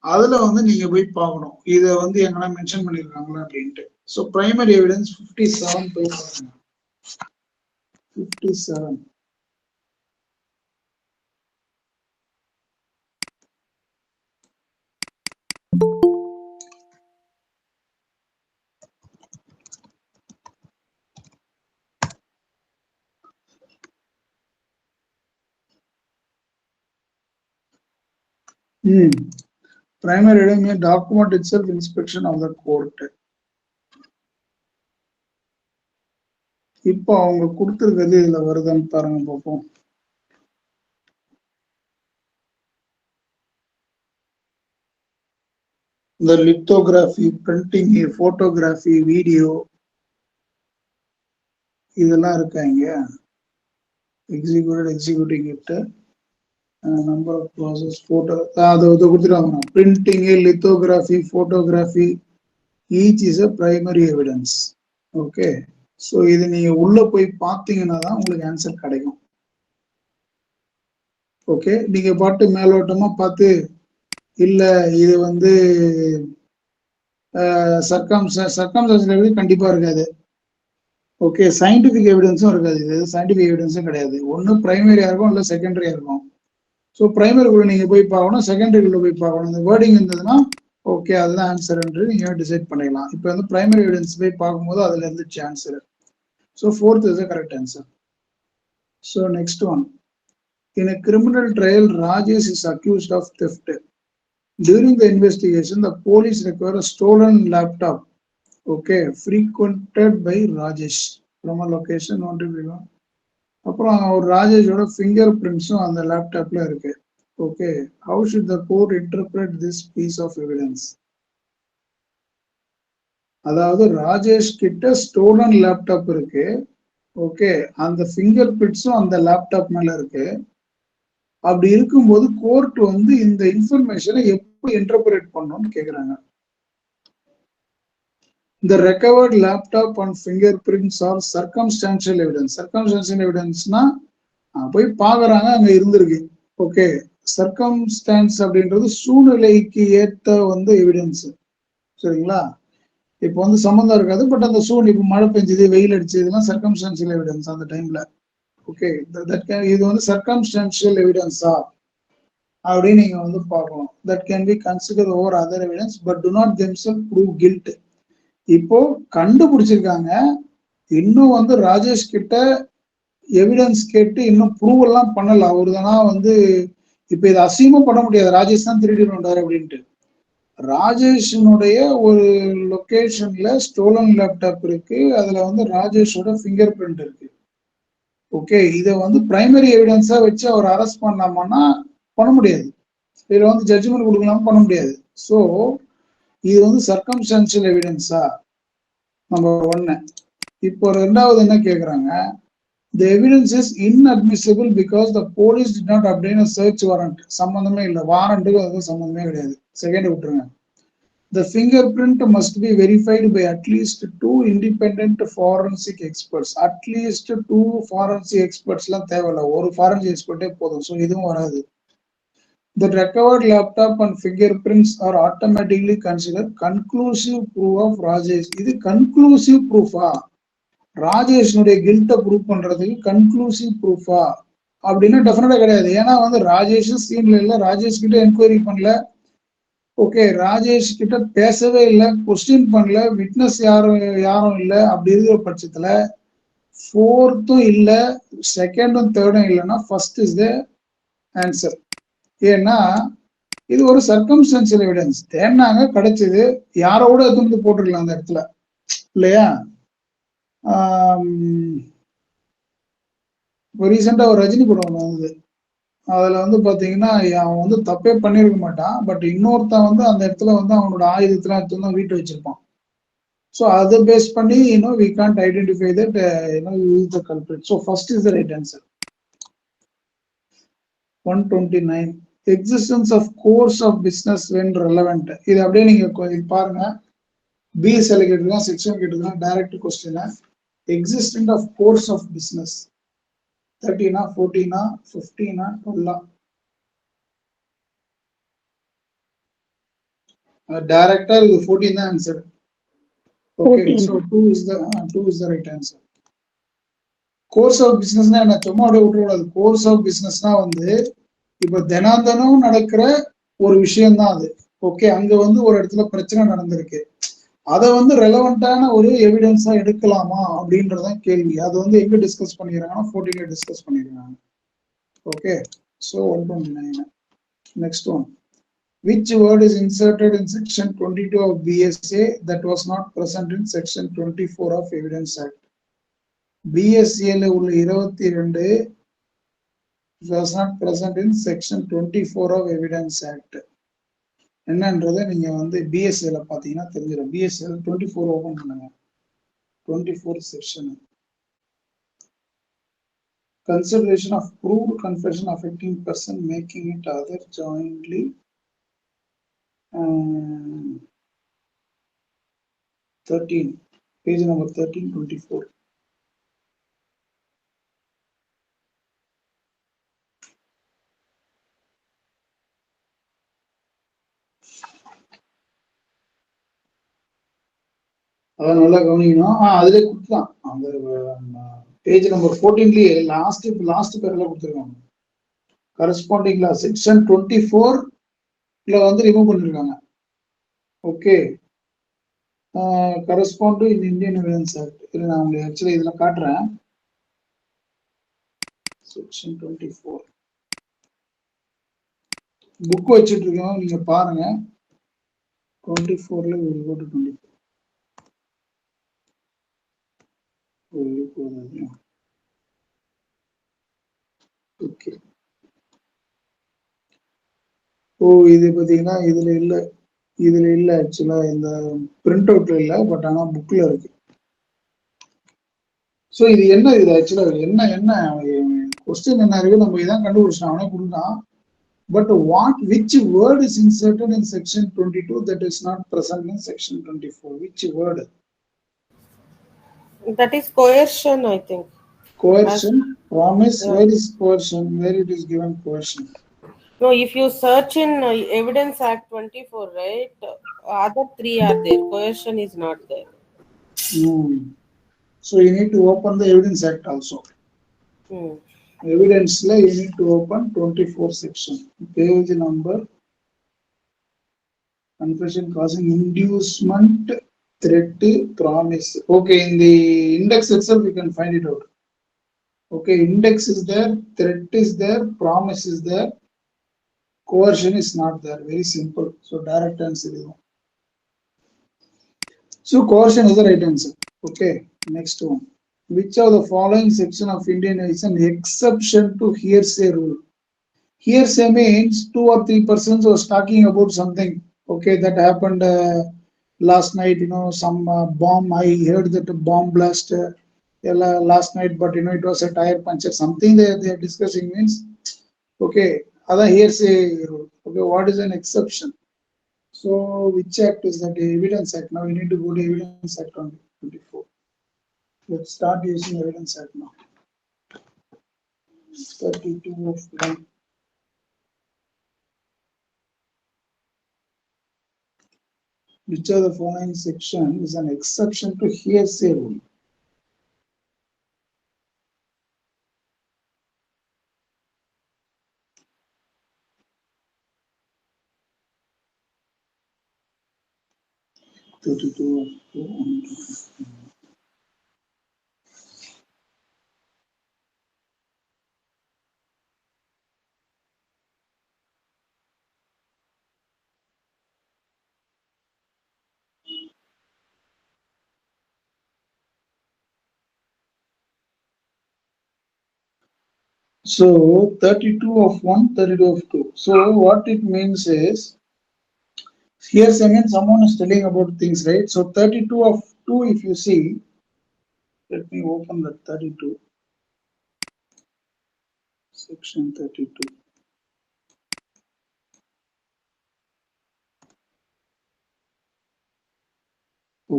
அதுல வந்து நீங்க போய் பார்க்கணும் இதை வந்து எங்கன்னா மென்ஷன் பண்ணிருக்காங்களா அப்படின்ட்டு. ஸோ பிரைமரி எவிடன்ஸ் 57 போய் பாருங்க. 57 primary evidence document itself, inspection of the court. இப்போ அவங்க கொடுத்திருக்கிறது இதுல வருதான்னு பாருங்க பார்ப்போம். இந்த லித்தோகிராஃபி, பிரிண்டிங், போட்டோகிராஃபி, வீடியோ இதெல்லாம் இருக்காங்க. Executing it number of process photo அது கொடுத்துட்டாங்க. Printing, lithography, photography, each is a primary evidence. Okay, so இது நீங்க உள்ள போய் பார்த்தீங்கன்னா தான் உங்களுக்கு ஆன்சர் கிடைக்கும். ஓகே, நீங்க பாட்டு மேலோட்டமா பார்த்து இல்ல இது வந்து சர்க்கம்ஸ்டன்ஷியல் கண்டிப்பா இருக்காது. ஓகே, சயின்டிபிக் எவிடன்ஸும் இருக்காது. இது சயின்டிபிக் எவிடன்ஸும் கிடையாது. ஒன்னு பிரைமரியா இருக்கும் இல்ல செகண்டரியா இருக்கும். ஸோ பிரைமரிக்குள்ள நீங்க போய் பார்க்கணும், செகண்டரிக்குள்ள போய் பார்க்கணும். இந்த வேர்டிங் இருந்ததுன்னா ஓகே அதுதான் ஆன்சர் என்று நீங்க டிசைட் பண்ணிடலாம். இப்போ வந்து பிரைமரி எவிடன்ஸ் போய் பார்க்கும்போது அதுல இருந்துச்சு answer. So 4th is the correct answer. So next one. In a criminal trial, Rajesh is accused of theft. During the investigation, the police recovered a stolen laptop, okay, frequented by Rajesh from a location not to be known. அப்புறம் ராஜேஷோட ஃபிங்கர் பிரிண்ட்ஸும் அந்த லேப்டாப்ல இருக்கு. Okay, how should the court interpret this piece of evidence? அதாவது ராஜேஷ் கிட்ட ஸ்டோலன் லேப்டாப் இருக்கு. ஓகே, அந்த ஃபிங்கர் பிரிண்ட்ஸும் அந்த லேப்டாப் மேல இருக்கு. அப்படி இருக்கும்போது கோர்ட் வந்து இந்த இன்ஃபர்மேஷனை எப்படி இன்டர்பிரேட் பண்ணணும்னு கேக்குறாங்க. The recovered laptop and fingerprints are circumstantial evidence. Circumstantial evidenceனா போய் பாக்குறாங்க அங்க இருந்திருக்கு. ஓகே, சர்க்கம்ஸ்டான்ஸ் அப்படின்றது சூழ்நிலைக்கு ஏத்த வந்து எவிடன்ஸ். சரிங்களா? இப்போ வந்து சம்மந்தம் இருக்காது, பட் அந்த சூழ்நிலை இப்போ மழை பெஞ்சது வெயில் அடிச்சது இதெல்லாம் சர்க்கம்ஸ்டான்சியல் எவிடன்ஸ் அந்த டைம்ல. ஓகே, இது வந்து சர்க்கம்ஸ்டான்சியல் எவிடன்ஸா அப்படின்னு நீங்க வந்து பார்க்கணும். That can be consider over other evidence but do not themself prove guilt. இப்போ கண்டுபிடிச்சிருக்காங்க, இன்னும் வந்து ராஜேஷ் கிட்ட எவிடன்ஸ் கேட்டு இன்னும் ப்ரூவ் எல்லாம் பண்ணல. அவரு தானா வந்து இப்ப இதை அசியமும் பண்ண முடியாது, ராஜேஷ் தான் திருடி வந்தாரு அப்படின்ட்டு. ராஜேஷனுடைய ஒரு லொகேஷன்ல ஸ்டோலன் லேப்டாப் இருக்கு, அதுல வந்து ராஜேஷோட ஃபிங்கர் பிரிண்ட் இருக்கு. ஓகே, இதை வந்து பிரைமரி எவிடன்ஸா வச்சு அவர் அரெஸ்ட் பண்ணலாமான்னா பண்ண முடியாது. இதுல வந்து ஜட்ஜ்மெண்ட் கொடுக்கலாம் பண்ண முடியாது. ஸோ இது வந்து சர்க்கம்ஸ்டான்சியல் எவிடன்ஸா நம்பர் 1. இப்போ ரெண்டாவது என்ன கேக்குறாங்க, the evidence is inadmissible because the police did not obtain a search warrant. சம்பந்தமே இல்லை, வாரண்ட்டுக்கு அதுக்கு சம்பந்தமே கிடையாது. செகண்ட் விட்டுருங்க. The fingerprint must be verified by at least 2 independent forensic experts. At least 2 forensic experts எல்லாம் தேவையில்லை, ஒரு forensic expertே போதும். ஸோ இதுவும் வராது. The recovered laptop and fingerprints are automatically considered conclusive proof of Rajesh. இது conclusive proof-ஆ? ராஜேஷனுடைய கில்ட்டை ப்ரூவ் பண்றதுக்கு கன்க்ளூசிவ் ப்ரூஃபா அப்படின்னா டெஃபினட்டா கிடையாது. ஏன்னா வந்து ராஜேஷ் சீன்ல இல்ல, ராஜேஷ் கிட்ட என்கொயரி பண்ணல. ஓகே, ராஜேஷ் கிட்ட பேசவே இல்லை, கொஸ்டின் பண்ணல, விட்னஸ் யாரும் இல்லை. அப்படி இருக்கிற பட்சத்துல 4th இல்ல, 2nd 3rd இல்லைன்னா 1st இஸ் த ஆன்சர். ஏன்னா இது ஒரு சர்க்கம்ஸ்டன்ஷியல் எவிடன்ஸ். தேடினாங்க, கிடைச்சது, யாரோட எதுவும் போட்டுருக்கலாம் அந்த இடத்துல இல்லையா? இப்போ ரீசெண்டா ஒரு ரஜினி படம் வந்தது, அதுல வந்து பாத்தீங்கன்னா அவன் வந்து தப்பே பண்ணிருக்க மாட்டான், பட் இன்னொருத்தன் வந்து அந்த இடத்துல வந்து அவனோட ஆயுதத்துல எடுத்து வீட்டு வச்சிருப்பான். ஸோ அதை பேஸ் பண்ணி we can't identify that use the culprit. So first is the right answer. 129. Existence of course of business when relevant. இது அப்படியே நீங்க பாருங்க, பிஎஸ்எல் கேட்டுக்கலாம், செக்ஷன் கேட்டுக்கலாம், direct question. Existence of course of business 13 14 15 12. Director is 14 answer. Okay, 14. So 2 is the right answer. Course of பிசினஸ்னா என்ன, சும்மா அப்படியே விட்டுக்கூடாது. கோர்ஸ் ஆஃப் பிசினஸ்னா வந்து இப்ப தினம் நடக்கிற ஒரு விஷயம் தான் அது. ஓகே, அங்க வந்து ஒரு இடத்துல பிரச்சனை நடந்திருக்கு, அதை வந்து ரெலவெண்டான ஒரு எவிடன்ஸா எடுக்கலாமா அப்படின்றதான் கேள்வி. அது வந்து எங்க டிஸ்கஸ் பண்ணிடுறாங்கன்னா 14 டிஸ்கஸ் பண்ணிடுறாங்க. Okay, so 129. Next one. Which word is inserted in section 22 of BSA that was not present in section 24 of Evidence Act? BSA உள்ள 22 was not present in section 24 of Evidence Act. என்னன்றதை நீங்க வந்து பிஎஸ்ஏல பாத்தீங்கன்னா தெரிஞ்சிடும். பிஎஸ்ஏல 24 ஓபன் பண்ணுங்க, 24 section. consideration of proved confession affecting person making it other jointly 13 page number 1324. அதான் நல்லா கவனிக்கணும். அதுல கொடுத்தான் அந்த பேஜ் நம்பர் 14லயே லாஸ்ட் பேர்ல கொடுத்துருக்காங்க. கரஸ்பாண்டிங்ல செக்ஷன் 24ல வந்து ரிமூவ் பண்ணிருக்காங்க. Okay, correspond to Indian evidence act. இது நான் உங்களுக்கு ஆக்சுவலி இதுல காட்டுறேன். செக்ஷன் 24 புக் வச்சுட்டு இருக்கோம், நீங்க பாருங்க. 24ல ஒரு go to 24. ஓகே, இது பாத்தீங்கன்னா இதுல இல்ல ஆக்சுவலா இந்த பிரிண்ட் அவுட்ல இல்ல, பட் ஆனா புக்ல இருக்கு. சோ இது என்ன, இது ஆக்சுவலா என்ன கொஸ்டின் என்ன இருக்கு, நம்ம இதான் கண்டுபிடிச்சோம். அவனே கொடுத்தான். But which word is inserted in section 22 that is not present in section 24? Which word?
That is coercion, I think.
Coercion, promise. Yeah. Where is coercion? Where it is given coercion?
No, if you search in Evidence Act 24, right, other three are there. Coercion is not there.
So you need to open the Evidence Act also. Evidence la you need to open 24 section, page number confession causing inducement, threat, promise. Okay, in the index itself you can find it out. Okay, index is there, threat is there, promise is there, coercion is not there. Very simple. So direct answer is no. So coercion is the right answer. Okay, next one. Which of the following section of Indian is an exception to hearsay rule? Hearsay means 2 or 3 persons was talking about something. Okay, that happened last night. Some bomb. I heard that a bomb blast last night, but it was a tire puncture. Something they are discussing means. Okay, other hearsay rule. Okay, what is an exception? So which act is that? Evidence Act. Now we need to go to Evidence Act on 24. Let's start using Evidence Act now. 32 of 1. Which of the following section is an exception to hearsay rule? So 32 of 1, 32 of 2. So what it means is, hearsay means someone is telling about things, right? So 32 of 2, if you see, let me open the 32. Section 32.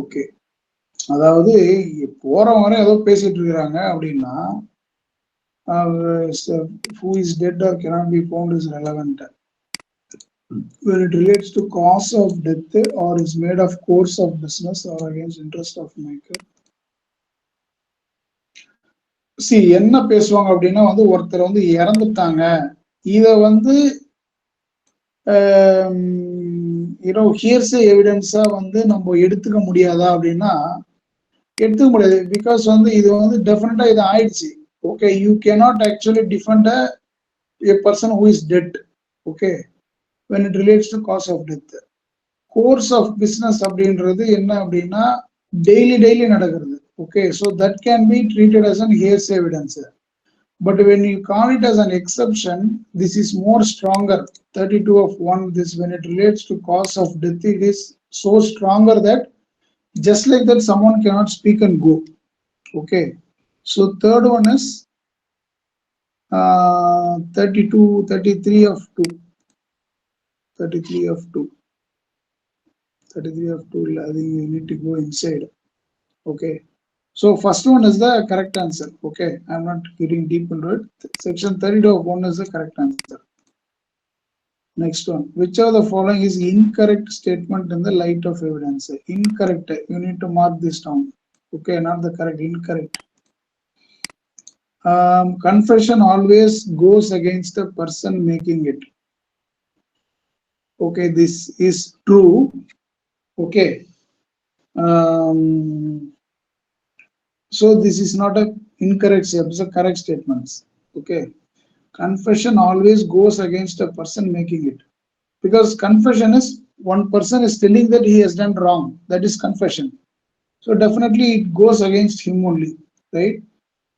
Okay. அதாவது போறவங்க ஏதோ பேசிட்டு இருக்காங்க அப்படின்னா, who is dead or cannot be found is relevant. When it relates to cause of death or is made of course of business or against interest of maker. See, என்ன பேசுவாங்க அப்படின்னா வந்து ஒருத்தர் வந்து இறந்துட்டாங்க, இத வந்து ஹியர்சே எவிடன்ஸா வந்து நம்ம எடுத்துக்க முடியாதா அப்படின்னா எடுத்துக்க முடியாது. பிகாஸ் வந்து இது வந்து டெஃபினட்டா இது ஆயிடுச்சு. Okay, you cannot actually defend a person who is dead. Okay, when it relates to cause of death. Course of business அப்படின்றது என்ன அப்படின்னா டெய்லி நடக்கிறது. Okay, so that can be treated as an hearsay evidence. But when you call it as an exception, this is more stronger. 32 of 1, this when it relates to cause of death, it is so stronger that just like that someone cannot speak and go. Okay, so third one is 32, 33 of 2. 33 of 2. 33 of 2, I think you need to go inside. Okay. So first one is the correct answer. Okay. I'm not getting deep into it. Section 32 of 1 is the correct answer. Next one. Which of the following is incorrect statement in the light of evidence? Incorrect. You need to mark this down. Okay. Not the correct. Incorrect. Confession always goes against the person making it. Okay. This is true. Okay. So this is not a incorrect statement, it's a correct statement. Okay. Confession always goes against a person making it. Because confession is one person is telling that he has done wrong. That is confession. So definitely it goes against him only, right?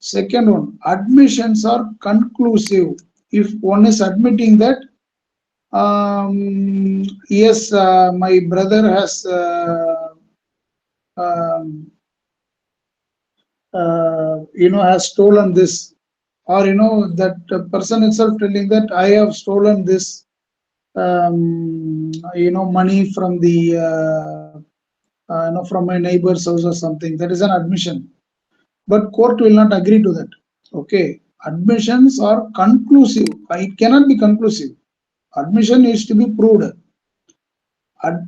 Second one, admissions are conclusive. If one is admitting that, yes, my brother has has stolen this, or that person itself telling that I have stolen this money from the from my neighbor's house or something. That is an admission, but court will not agree to that. Okay, admissions are conclusive. It cannot be conclusive. Admission needs to be proved.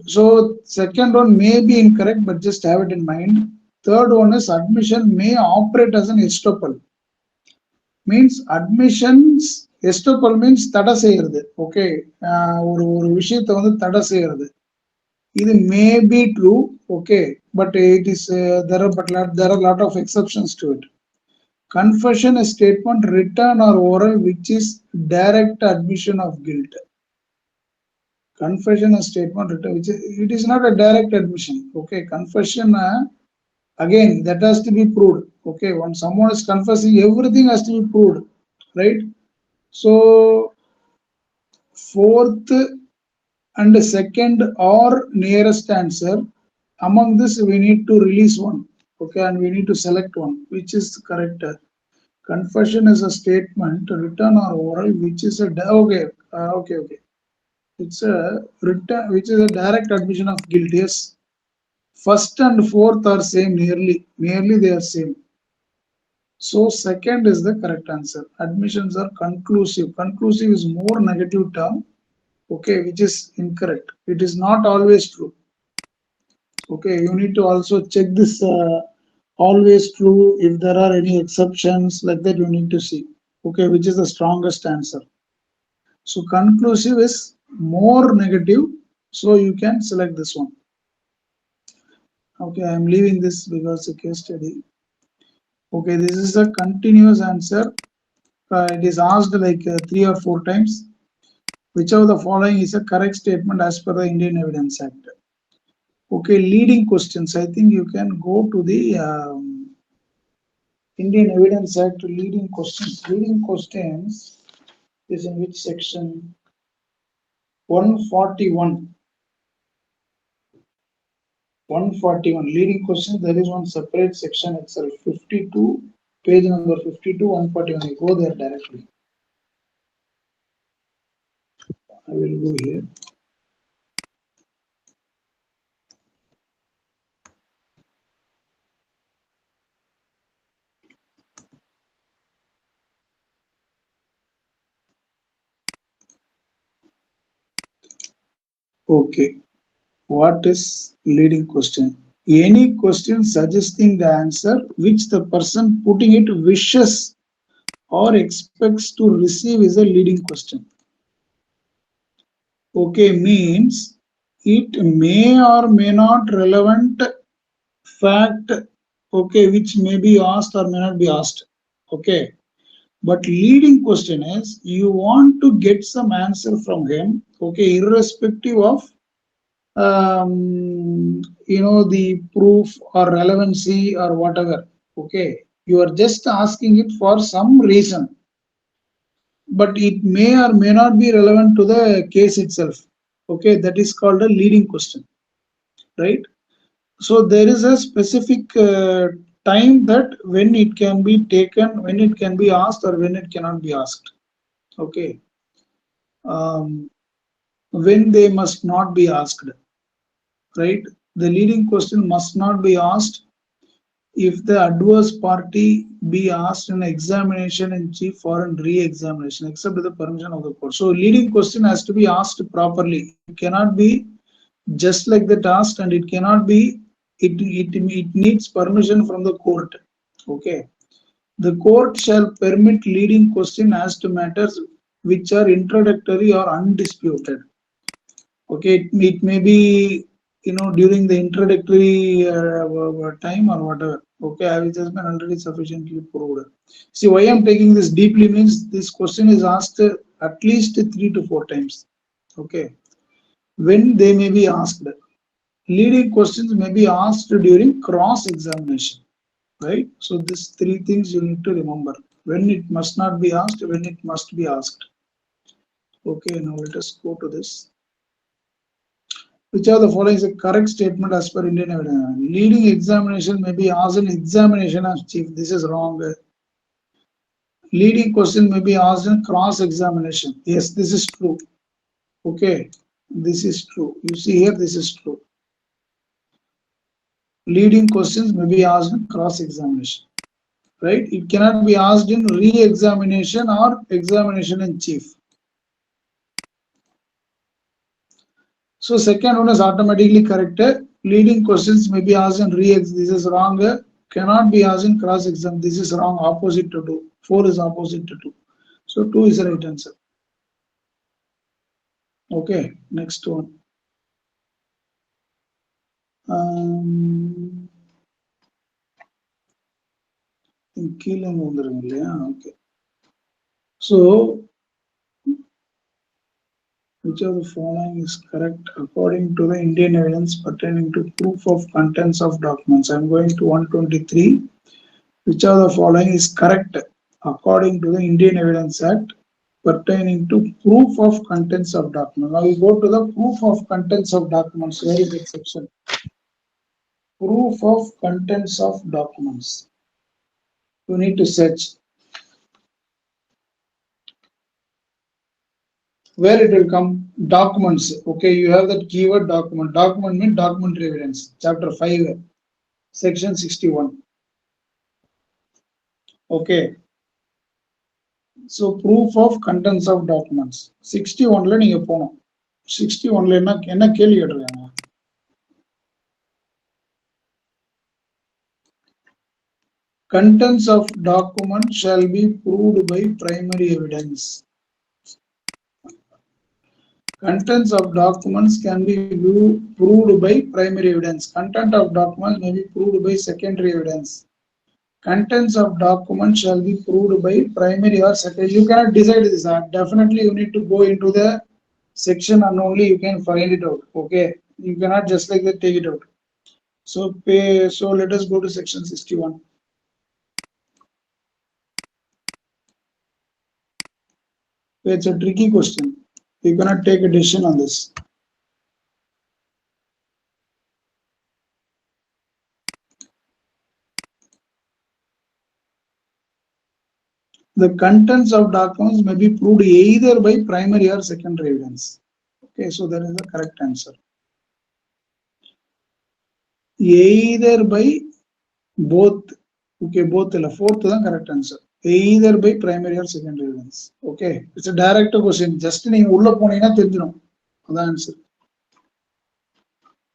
So second one may be incorrect, but just have it in mind. Third one is admission may operate as an estoppel. Means admissions estoppel means தடை செய்யறது. Okay, ஒரு விஷயத்தை வந்து தடை செய்யறது. இது may be true, okay, but it is there are a lot of exceptions to it. Confession is statement written or oral which is direct admission of guilt. Confession is statement written which it is not a direct admission. Okay, confession again that has to be proved. Okay, when someone is confessing, everything has to be proved, right? So fourth and second or nearest answer, among this we need to release one. Okay, and we need to select one which is correct. Confession is a statement written or oral which is a okay. It's a written which is a direct admission of guilt. Yes, first and fourth are same, nearly they are same. So second is the correct answer. Admissions are conclusive. Conclusive is more negative term, okay, which is incorrect. It is not always true. Okay, you need to also check this always true. If there are any exceptions like that, you need to see. Okay, which is the strongest answer. So conclusive is more negative, so you can select this one. Okay, I am leaving this because it's a case study. Okay, this is a continuous answer. It is asked like 3 or 4 times. Which of the following is a correct statement as per the Indian Evidence Act? Okay, leading questions. I think you can go to the Indian Evidence Act leading questions. Leading questions is in which section? 141. 141 leading questions. There is one separate section itself. 52, page number 52, 141. You go there directly. I will go here. Okay, what is leading question? Any question suggesting the answer which the person putting it wishes or expects to receive is a leading question. Okay, means it may or may not relevant fact, okay, which may be asked or may not be asked. Okay, but leading question is you want to get some answer from him, okay, irrespective of the proof or relevancy or whatever. Okay, you are just asking it for some reason, but it may or may not be relevant to the case itself. Okay, that is called a leading question, right? So there is a specific time that when it can be taken, when it can be asked, or when it cannot be asked. Okay. When they must not be asked, right? The leading question must not be asked if the adverse party be asked in examination in chief or in re-examination, except with the permission of the court. So leading question has to be asked properly. It cannot be just like the task, and it cannot be, it needs permission from the court. Okay. The court shall permit leading question as to matters which are introductory or undisputed. Okay, it may be, during the introductory time or whatever. Okay, I will just been already sufficiently proved. See, why I'm taking this deeply means this question is asked at least 3 to 4 times. Okay, when they may be asked, leading questions may be asked during cross examination, right? So these 3 things you need to remember: when it must not be asked, when it must be asked. Okay, now let us go to this. Which of the following is a correct statement as per Indian evidence? Leading examination may be asked in examination as chief. This is wrong. Leading question may be asked in cross examination. Yes, this is true. Okay, this is true. You see here, this is true. Leading questions may be asked in cross examination, right? It cannot be asked in re-examination or examination in chief. So second one is automatically corrected. Leading questions may be asked in re-ex. This is wrong. Cannot be asked in cross-exam. This is wrong. Opposite to 2. 4 is opposite to 2. So 2 is the right answer. Okay, next one. Okay. So which of the following is correct according to the Indian evidence pertaining to proof of contents of documents? I'm going to 123. Which of the following is correct according to the Indian Evidence Act pertaining to proof of contents of documents? Now we go to the proof of contents of documents. Very big section. Proof of contents of documents. You need to search. Where it will come? Documents. Okay, you have that keyword document. Document means documentary evidence. Chapter 5, section 61. Okay. So proof of contents of documents. 61 la neenga ponom. 61 la enna kelvi ketirukanga? Contents of document shall be proved by primary evidence. Contents of documents can be proved by primary evidence. Content of documents may be proved by secondary evidence. Contents of documents shall be proved by primary or secondary. You cannot decide this. Definitely you need to go into the section and only you can find it out. Okay, you cannot just like that take it out. So let us go to section 61. It's a tricky question. You cannot take a decision on this. The contents of documents may be proved either by primary or secondary evidence. Okay, so that is the correct answer. Either by both. Okay, both. Fourth is the correct answer. Either by primary or secondary evidence. Okay, it's a direct question. Just in ulla ponina therinjidum. That answer.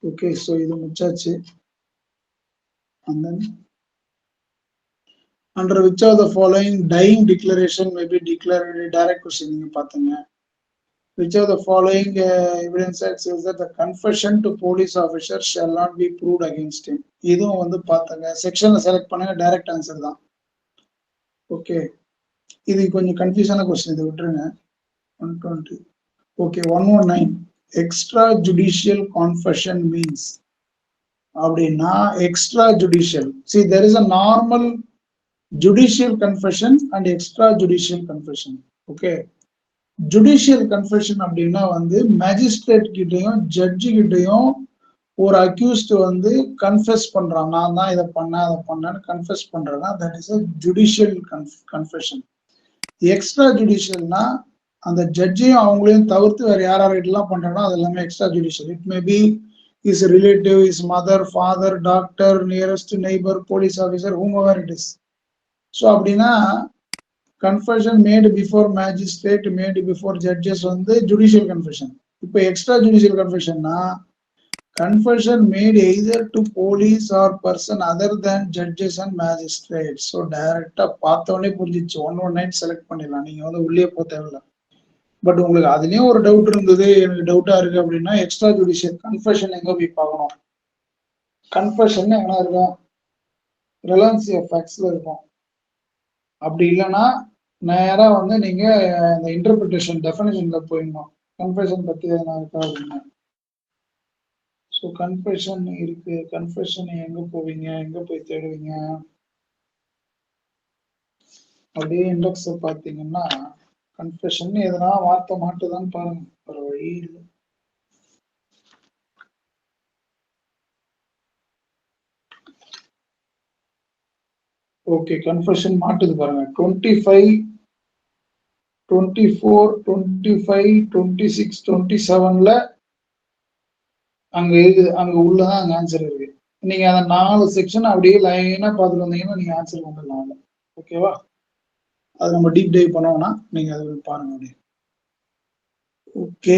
Okay, so idu muchachu. And then under which of the following dying declaration may be declared? Direct question. Which of the following evidence says that the confession to police officer shall not be proved against him? இதுவும் வந்து பாத்தங்க செக்ஷன்ல செலக்ட் பண்ணுங்க டைரக்ட் ஆன்சர் தான். ஓகே, இது கொஞ்சம் கன்ஃபியூஷனான क्वेश्चन, இத விட்டுருங்க. 120. Okay, 119 extra judicial confession means அப்படினா extra judicial. See, there is a normal judicial confession and extrajudicial confession. Okay, judicial confession அப்படினா வந்து மேஜிஸ்ட்ரேட் கிட்டயும் ஜட்ஜ் கிட்டயும் ஒரு அக்யூஸ்ட் வந்து கன்ஃபெஸ் பண்றான், நான் தான் இதை பண்ணேன் அதை பண்ணேன்னு கன்ஃபெஸ் பண்றேன்னா that is a judicial confession. Extra ஜுடிஷியல்னா அந்த ஜட்ஜையும் அவங்களையும் தவிர்த்து வேற யார் யாரெல்லாம் பண்றாங்கன்னா அது எல்லாமே extra judicial. It may be his relative, his mother, father, doctor, nearest neighbor, police officer, whomever it is. So அப்படின்னா confession made before magistrate, made before judges வந்து judicial confession. இப்போ extra judicial confessionனா confession made either to police or person other than judges and magistrates. So டைரக்டா பார்த்தோன்னே புரிஞ்சிச்சு, 119 செலக்ட் பண்ணிடலாம், நீங்க வந்து உள்ளே போக தேவையில்லை. பட் உங்களுக்கு அதுலயும் ஒரு டவுட் இருந்தது, எனக்கு டவுட்டா இருக்கு அப்படின்னா எக்ஸ்ட்ரா ஜுடிஷியல் கன்ஃபெஷன் எங்க போய் பார்க்கணும்? கன்ஃபெஷன் எங்கன்னா இருக்கும், ரிலையன்ஸ் ஃபேக்ட்ஸ்ல இருக்கும். அப்படி இல்லைன்னா நேரா வந்து நீங்க இந்த இன்டர்பிரிட்டேஷன் டெஃபினேஷன்ல போயிடணும், கன்ஃபெஷன் பத்தி எதனா இருக்கா அப்படின்னா. ஸோ கன்ஃபெஷன் இருக்கு, கன்ஃபெஷன் எங்க போவீங்க, எங்க போய் தேடுவீங்க? அப்படியே இண்டெக்ஸ் பார்த்தீங்கன்னா கன்ஃபெஷன் எதனா வார்த்தை மாட்டுதான்னு பாருங்க, ஒரு வழி இல்லை. ஓகே, கன்ஃபெஷன் மாட்டுது பாருங்க. 25, 24, 25, 26, 27ல அங்க இருக்குது, அங்க உள்ளதான் அங்க ஆன்சர் இருக்கு. நீங்க அந்த 4 செக்ஷன் அப்படியே லைனா பார்த்துட்டு வந்தீங்கன்னா நீங்க ஆன்சர் பண்ணலாம். ஓகேவா? அது நம்ம டீப் டைவ் பண்ணோம்னா நீங்க அதை பாருங்க அப்படியே. ஓகே,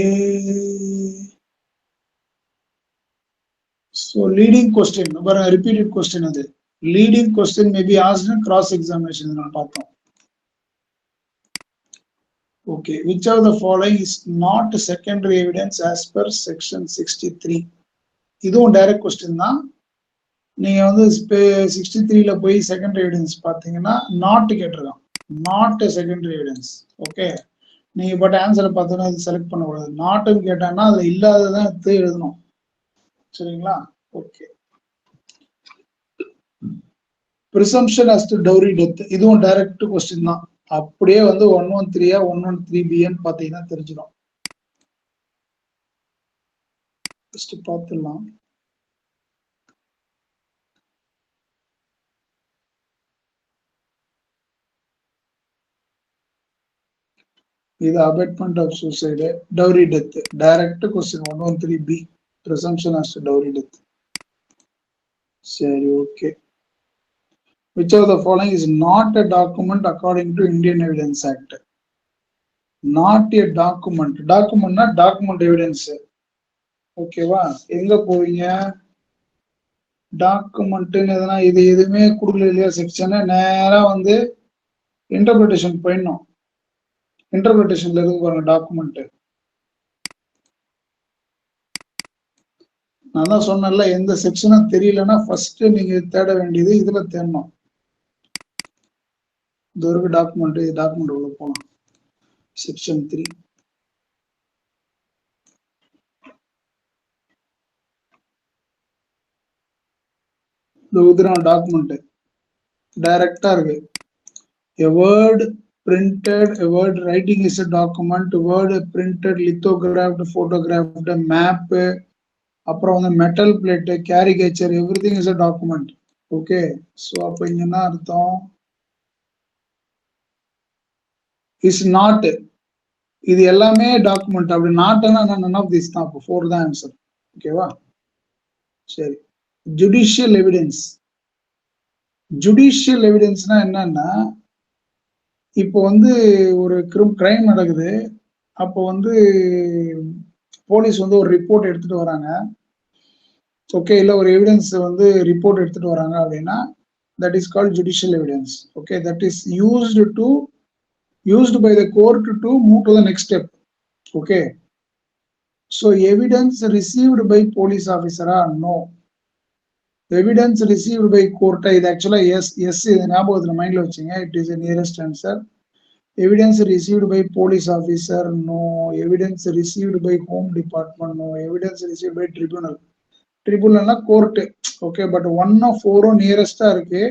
ஸோ லீடிங் கொஸ்டின் பாருங்க, ரிப்பீட்டட் கொஸ்டின். அது லீடிங் கொஸ்டின் மேபி ஆஸ்க்ட் இன் கிராஸ் எக்ஸாமினேஷன் நம்ம பார்த்தோம். Okay, which of the following is not secondary evidence as per section 63? இதுவும் டைரக்ட் கொஸ்டின் தான். நீங்க வந்து 63ல போய் செகண்டரி எவிடன்ஸ் பார்த்தீங்கன்னா நாட் கேட்டிருக்கான், நாட் செகண்டரி எவிடன்ஸ். ஓகே, நீங்க பட் ஆன்சரை பார்த்தோன்னா அது செலக்ட் பண்ணக்கூடாது. நாட்டுன்னு கேட்டாங்கன்னா அதுல இல்லாததான் எடுத்து எழுதணும். சரிங்களா? Okay, presumption as to dowry death இதுவும் டைரக்ட் கொஸ்டின் தான். அப்படியே வந்து 113 113B பாத்தீங்கன்னா தெரிஞ்சிடும். ஃபர்ஸ்ட் பார்த்துடலாம். இது abatement of suicide, dowry death, direct question 113B, presumption as to dowry death. சரி, okay. Which of the following is not a document according to Indian Evidence Act? Not a document. Documentனா document evidence. ஓகேவா? எங்க போவீங்க? டாக்குமெண்ட்னு எதனா இது எதுவுமே கொடுக்கல இல்லையா செக்ஷன், நேரா வந்து இன்டர்பிரிட்டேஷன் போயிடணும். இன்டர்பிரிட்டேஷன்ல இருக்கு பாருங்க டாக்குமெண்ட். நான் தான் சொன்னேன்ல, எந்த செக்ஷனும் தெரியலன்னா ஃபர்ஸ்ட் நீங்க தேட வேண்டியது இதுல தேடணும். இது வரைக்கும் டாக்குமெண்ட் உள்ள போகலாம். செக்ஷன் 3 டாக்குமெண்ட் டைரக்டா இருக்கு. A word printed, a word writing is a document, word printed, lithographed, photographed, map, அப்புறம் வந்து metal plate, caricature, everything is a document. Okay, so அப்போ இங்க என்ன அர்த்தம்? இஸ் நாட், இது எல்லாமே டாக்குமெண்ட். அப்படி நாட்னா none of these தான். அப்போ 4 தான் ஆன்சர். ஓகேவா? சரி, ஜுடிஷியல் எவிடன்ஸ். ஜுடிஷியல் எவிடன்ஸ்னா என்னன்னா, இப்போ வந்து ஒரு கிரைம் நடக்குது, அப்போ வந்து போலீஸ் வந்து ஒரு ரிப்போர்ட் எடுத்துட்டு வராங்க. ஓகே, இல்ல ஒரு எவிடன்ஸ் வந்து ரிப்போர்ட் எடுத்துட்டு வராங்க அப்படின்னா that is called judicial evidence. Okay, that is used by the court to move to the next step. Okay, so evidence received by police officer or no? Evidence received by court, இது actually yes இது ஞாபகத்துல மைண்ட்ல வச்சுங்க. It is the nearest answer. Evidence received by police officer, no. Evidence received by home department, no. Evidence received by tribunal. Tribunalனா court. Okay, but 1 of 4 nearest இருக்கு.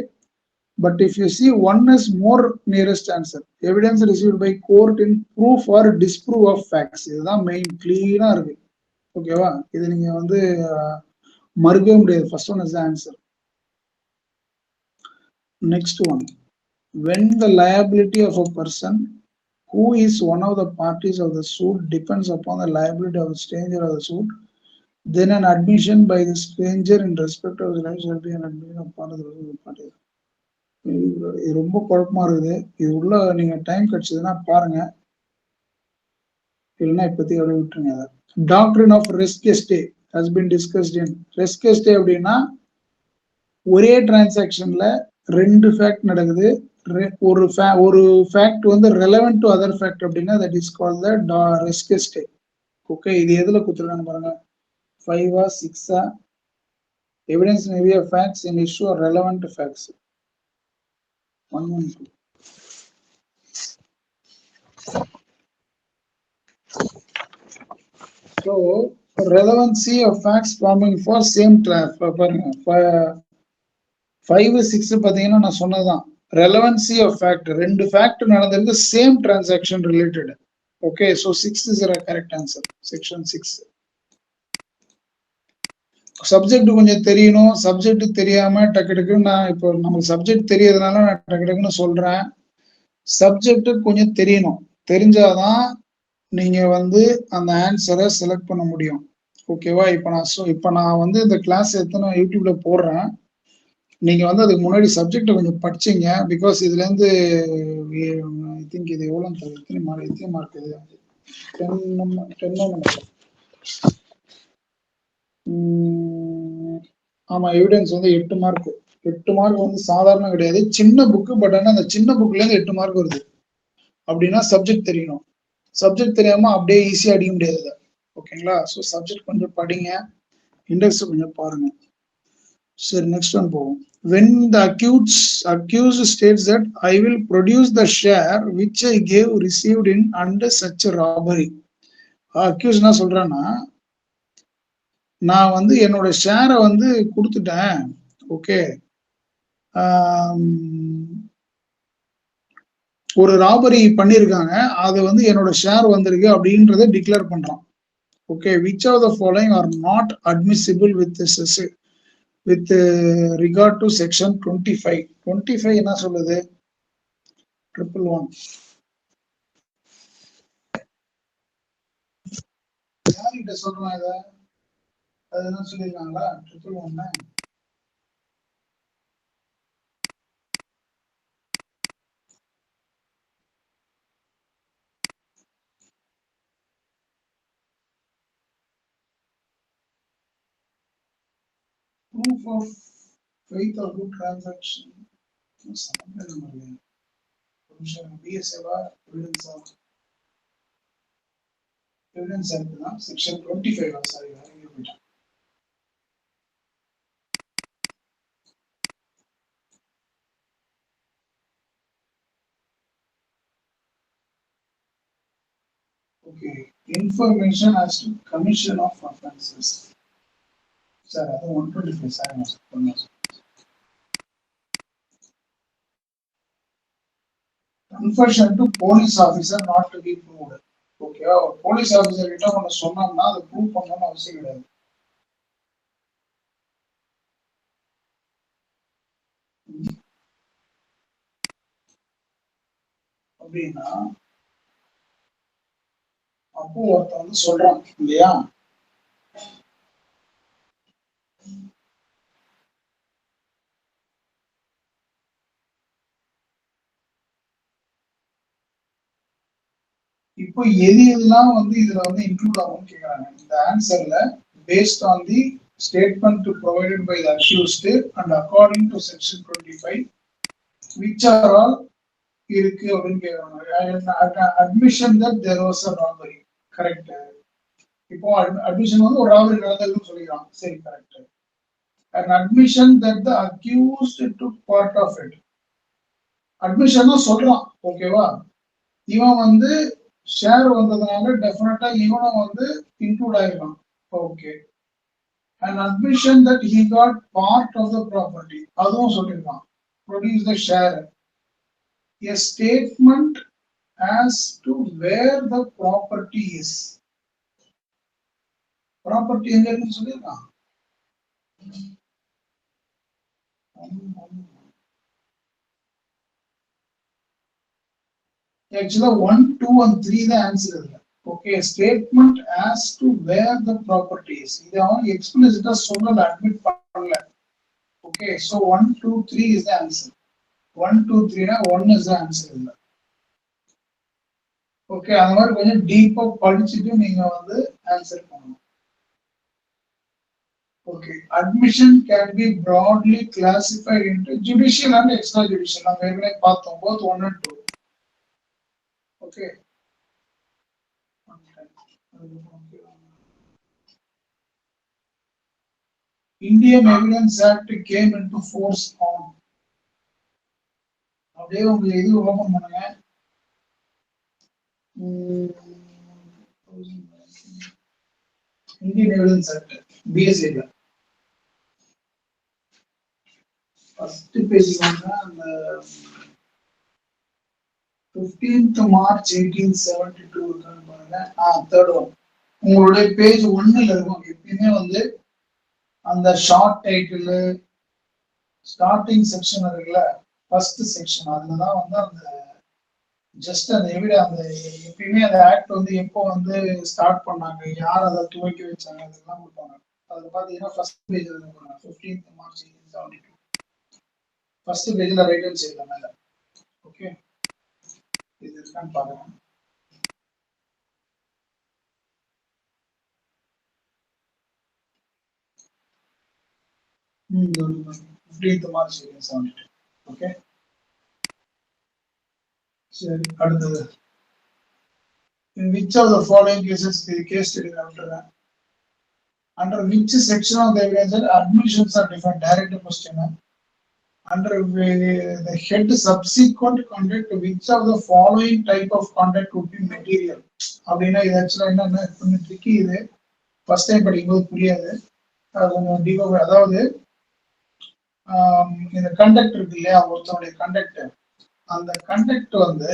But if you see, 1 is more nearest answer. Evidence received by court in proof or disproof of facts. இதுதான் மெயின், கிளீனா இருக்கு. ஓகேவா? இது நீங்க வந்து மறுக்கவே முடியாது. First one is the answer. Next one, when the liability of a person who is one of the parties of the suit depends upon the liability of the stranger of the suit, then an admission by the stranger in respect of the life shall be an admission upon the party. இது ரொம்ப குழப்பமா இருக்குது. இது உள்ள நீங்க டைம் கிடைச்சதுன்னா பாருங்க, இல்லைன்னா இப்போதைக்கு அப்படியே விட்டுருங்க. அதை doctrine of res gestae has been discussed in. Res gestae அப்படின்னா ஒரே டிரான்சாக்ஷன்ல ரெண்டு ஃபேக்ட் நடக்குது. ஒரு ஃபேக்ட் வந்து ரெலவென்ட் டு அதர் ஃபேக்ட் அப்படின்னா that is called the res gestae. Okay, இது எதுல கொடுத்துருக்காங்க பாருங்க, 5 6 evidence may be of facts in issue or relevant facts. 112. So relevancy of facts forming for same பாருங்க 5 6 பாத்தீங்கன்னா நான் சொன்னதுதான் relevancy of fact, ரெண்டு ஃபேக்ட் நடந்திருக்கு same transaction related. Okay, so 6 is a correct answer, section 6. Subject கொஞ்சம் தெரியணும். சப்ஜெக்ட் தெரியாம டக்கு டக்குன்னு நான் இப்போ நமக்கு சப்ஜெக்ட் தெரியறதுனால நான் டக்கு டக்குன்னு சொல்றேன். சப்ஜெக்ட் கொஞ்சம் தெரியணும். தெரிஞ்சாதான் நீங்க வந்து அந்த ஆன்சரை செலக்ட் பண்ண முடியும். ஓகேவா? இப்போ நான் வந்து இந்த கிளாஸ் எத்தனை யூடியூப்ல போடுறேன். நீங்க வந்து அதுக்கு முன்னாடி சப்ஜெக்டை கொஞ்சம் படிச்சீங்க. பிகாஸ் இதுல இருந்து ஐ திங்க் இது எவ்வளவு எத்தனை மார்க் இது 10 ஆமா, எவிடன்ஸ் வந்து 8 மார்க். 8 மார்க் வந்து சாதாரண கிடையாது, சின்ன புக்கு. பட் ஆனா அந்த சின்ன புக்ல இருந்து 8 மார்க் வருது அப்படின்னா சப்ஜெக்ட் தெரியணும். சப்ஜெக்ட் தெரியாம அப்படியே ஈஸியா அடிக்க முடியாது. ஓகேங்களா? ஸோ சப்ஜெக்ட் கொஞ்சம் படிங்க, இண்டெக்ஸ் கொஞ்சம் பாருங்க. சரி, நெக்ஸ்ட் ஒன் போவோம். when the accused states that I will produce the share which I gave received in under such a robbery. accused என்ன சொல்றான்னா, நான் வந்து என்னோட ஷேரை வந்து கொடுத்துட்டேன். ஓகே, ஒரு ராபரி பண்ணிருக்காங்க, அது வந்து என்னோட ஷேர் வந்திருக்கு அப்படின்றத டிக்ளேர் பண்றான். Okay, which of the following are not admissible with regard to section 25. 25 என்ன சொல்லுது? 111 யார்கிட்ட சொல்றோம் இத? அது என்ன சொல்லிருக்காங்களா? 111 proof of faith or good transaction. Evidence section 25. Sorry, okay, information as to commission of offences. Sir, அது 125. Sorry, confession to police officer not to be proved. Okay, ஒரு போலீஸ் ஆஃபீஸர் கிட்ட ஒன்று சொன்னோம்னா அதை ப்ரூவ் பண்ணணும்னு அவசியம் கிடையாது. அப்படின்னா அப்போ ஒருத்தர் வந்து சொல்றான் இல்லையா, இப்போ எது எதெல்லாம் வந்து இதுல வந்து இன்க்ளூட் ஆகும்னு கேக்குறாங்க இந்த ஆன்சர்ல. based on the statement provided by the accused and according to section 25, which are all இருக்கு அப்படின்னு கேக்குறாங்க. admission that there was a robbery. Correct. இப்போ admission வந்து ஒரு ராபரி நடந்ததுன்னு சொல்லிக்கலாம். சரி, correct. an admission that the accused took part of it. admission சொல்றான். ஓகேவா? இவன் வந்து ஷேர் வந்ததுனால டெஃபினட்டா இவனும் வந்து இன்க்ளூட் ஆயிருக்கான். Okay, an admission that he got part of the property, அதுவும் சொல்லிருக்கான். produce the share. a statement as to where the property is. property எங்க இருக்குன்னு சொல்லிருக்கான். Actually 1, 2 and 3 the answer. Okay, statement as to where the property is. இது அவங்க explicit சொல்லல, admit பண்ணல. Okay, so 1, 2, 3 is the answer. 1, 2, 3 na 1 is the answer. Okay, அந்த மாதிரி கொஞ்சம் டீப்பா படிச்சுட்டு நீங்க வந்து ஆன்சர் பண்ணணும். Okay, admission can be broadly classified into judicial and extrajudicial. நம்ம ஏற்கனவே பார்த்தோம், both 1 and 2. Okay. Indian Evidence Act came into force on. அப்படியே உங்க இது ஓபன் பண்ணுங்க. Indian Evidence Act, BSA. First page வந்து அந்த 15th March 1872 இருக்கான்னு பாருங்க. third one. உங்களுடைய பேஜ் 1ல இருக்கும். எப்பயுமே வந்து அந்த ஷார்ட் டைட்டில் ஸ்டார்டிங் செக்ஷன் இருக்குல்ல, ஃபர்ஸ்ட் செக்ஷன், அதுலதான் வந்து அந்த ஜஸ்ட் அந்த அந்த எப்பயுமே அந்த ஆக்ட் வந்து எப்போ வந்து ஸ்டார்ட் பண்ணாங்க, யார் அதை துவக்கி வச்சாங்க, அதெல்லாம் கொடுப்பாங்க. அதுல பாத்தீங்கன்னா ஃபர்ஸ்ட் பேஜ்ல இருக்கும் 15th March 1872. ஃபர்ஸ்ட் பேஜ்ல ரைட் ஹேண்ட் சைடுல மேல. ஓகே, இது இருக்கான்னு பாருங்க. March 1872. Okay. சரி, அடுத்தது. In which of the following cases the case study after that? Under which section of the evidence admissions are defined? Direct question. Under the head subsequent conduct, which of the following type of conduct would be material? அப்படின்னா இது ஆக்சுவலா என்ன கொஞ்சம் ட்ரிக்கி. இது ஃபர்ஸ்ட் டைம் படிக்கும்போது புரியாது. கொஞ்சம் டீப்பா, அதாவது இந்த கண்டக்ட் இருக்கு இல்லையா, ஒருத்தருடைய கண்டக்ட், அந்த கண்டக்ட் வந்து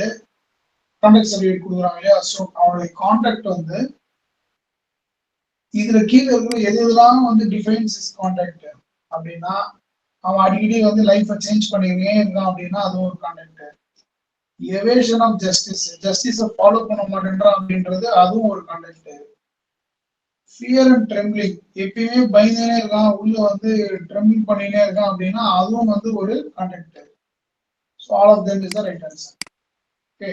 கான்டாக்ட் சர்டிஃபிகேட் கொடுக்குறாங்க இல்லையா, ஸோ அவனுடைய கான்டாக்ட் வந்து இதுல கீழே இருக்கிற எதெல்லாம் வந்து டிஃபைன்ஸ் இஸ் கான்டாக்ட் அப்படின்னா, அவன் அடிக்கடி வந்து லைஃபை சேஞ்ச் பண்ணிக்கிட்டே இருக்கான் அப்படின்னா அது ஒரு கான்டாக்ட். எவேஷன் ஆஃப் ஜஸ்டிஸ், ஜஸ்டிஸை ஃபாலோ பண்ண மாட்டேன்றான் அப்படின்றது அதுவும் ஒரு கான்டாக்ட். ஃபியர் அண்ட் ட்ரெம்பிளிங், எப்பயுமே பயந்துனே இருக்கான், உள்ள வந்து ட்ரெம்பிள் பண்ணினே இருக்கான் அப்படின்னா அதுவும் வந்து ஒரு contact. So all of them is the right answer. Okay,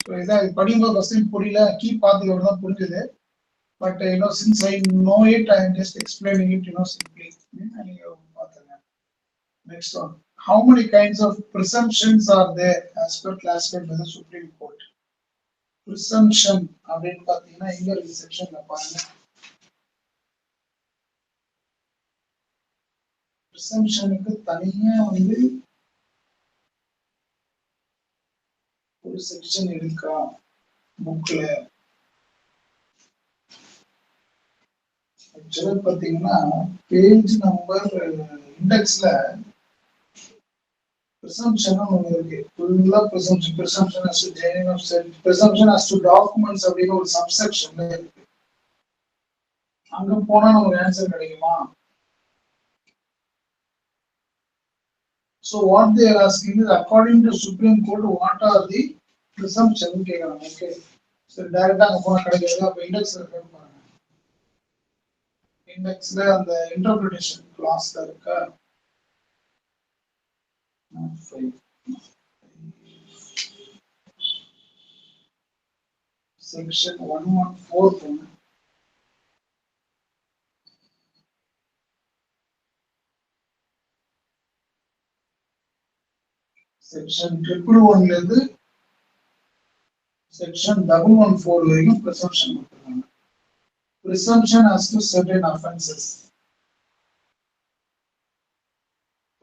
so இதான் படிக்கும்போது ஃபர்ஸ்ட் புரியல, கீ பார்த்துக்கு தான் புரிஞ்சுது. But since I know it, I am just explaining it simply. நீங்க பார்த்துங்க. Next one, how many kinds of presumptions are there as per classified by the Supreme Court? Presumption அப்படின்னு பார்த்தீங்கன்னா இங்க ஒரு செக்ஷன்ல பாருங்க. Presumptionக்கு தனியா வந்து ஒரு செக்ஷன் இருக்கா புக்ல? ஆக்சுவலா பாத்தீங்கன்னா பேஜ் நம்பர் இண்டெக்ஸ்ல presumption ஒன்னு இருக்கு. ஃபுல்லா presumption as to genuine of self, presumption as to documents அப்படிங்கிற ஒரு சப்செக்ஷன்ல இருக்கு. அங்க போனா நமக்கு ஆன்சர் கிடைக்குமா? So what they are asking is, according to Supreme Court, what are the presumptions? கேக்குறாங்க. ஓகே, சரி, டைரக்டா அங்க போனா கிடைக்காது. அப்ப இண்டெக்ஸ்ல போய் பாருங்க. இண்டெக்ஸ்ல அந்த இன்டர்பிரேஷன் கிளாஸ்ல இருக்கா? செக்ஷன் 114 செக்ஷன் 111 ல இருந்து செக்ஷன் 114 வரைக்கும் presumption கொடுத்திருக்காங்க. Presumption as to certain offenses.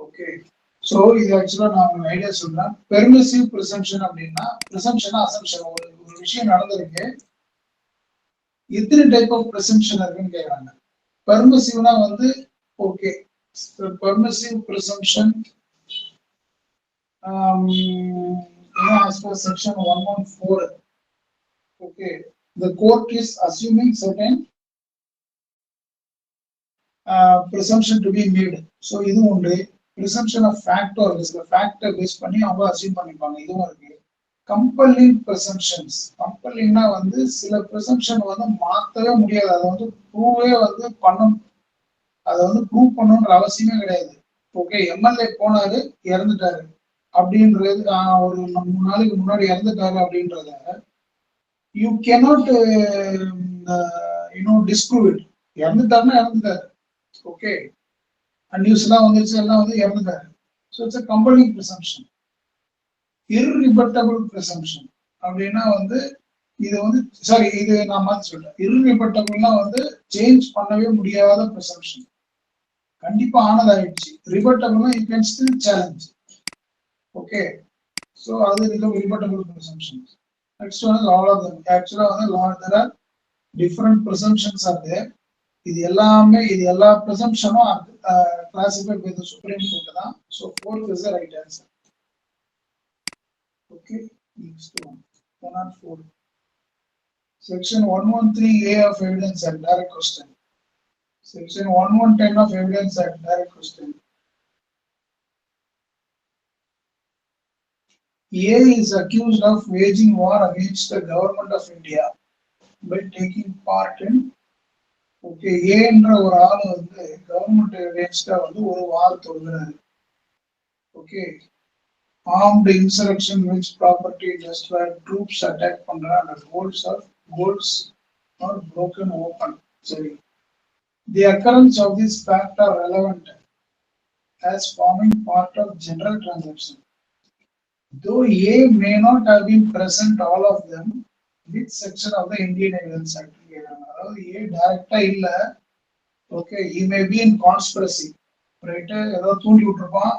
Okay, so இது ஆக்சுவலா நான் ஒரு ஐடியா சொல்றேன். பெர்மிசிவ் presumption அப்படின்னா, presumption assumption, ஒரு விஷயம் நடந்திருக்கு, எத்தனை டைப் ஆஃப் presumption இருக்குன்னு கேக்குறாங்க. பெர்மிசிவ்னா வந்து okay, permissive presumption as per section 114. Okay, the court is assuming certain presumption to be made. So இது ஒன்று. presumption of fact or the fact base பண்ணி அவங்க அசீவ் பண்ணிப்பாங்க. இதுவும் இருக்கு. Compelling presumptions. கம்பல்லிங்னா வந்து சில presumption வந்து மாத்தவே முடியாது. அதை வந்து ப்ரூவே வந்து பண்ணும், அதை வந்து ப்ரூவ் பண்ணணுன்ற அவசியமே கிடையாது. ஓகே, எம்எல்ஏ போனாரு இறந்துட்டாரு அப்படின்றது, ஒரு 3 நாளைக்கு முன்னாடி இறந்துட்டாரு அப்படின்றத யூ கேனாட் டிஸ்ப்ரூவ் இட். இறந்துட்டாருன்னா இறந்துட்டாரு. ஓகே, நியூஸ் எல்லாம் வந்துருச்சு, எல்லாம் வந்து இறந்துட்டாரு. So it's a compelling presumption. irrebuttable presumption அப்படின்னா வந்து இது வந்து சாரி, இது நான் மாத்தி சொல்றேன். irrebuttable வந்து சேஞ்ச் பண்ணவே முடியாத presumption. கண்டிப்பா ஆனதாயிடுச்சு. ரிபட்டபிள்னா you can still challenge. Okay, so அது ரிபட்டபிள் presumptions. நெக்ஸ்ட் வந்து all of them. ஆக்சுவலா வந்து there are different presumptions are there. இது எல்லா presumptionம் classified by the Supreme Court தான். So 4th is the right answer. Okay, next one. 104. Section 113A of Evidence Act, direct question. Section 1110 of Evidence Act, direct question. A is accused of waging war against the government of India by taking part in, okay, A என்ற ஒரு ஆள் வந்து கவர்மெண்ட் அகேன்ஸ்டா வந்து ஒரு வார் தொடுகிறாரு. Okay, armed insurrection which property destroyed, troops attack பண்றாங்க, goals are broken open. சரி, the occurrence of this fact are relevant as forming part of general transaction. Though A may not have been present all of them, which section of the Indian Evidence Act? அதாவது A டைரக்டா இல்ல. Okay, he may be in conspiracy. Right, ஏதோ தூண்டி விட்டுருப்பான்,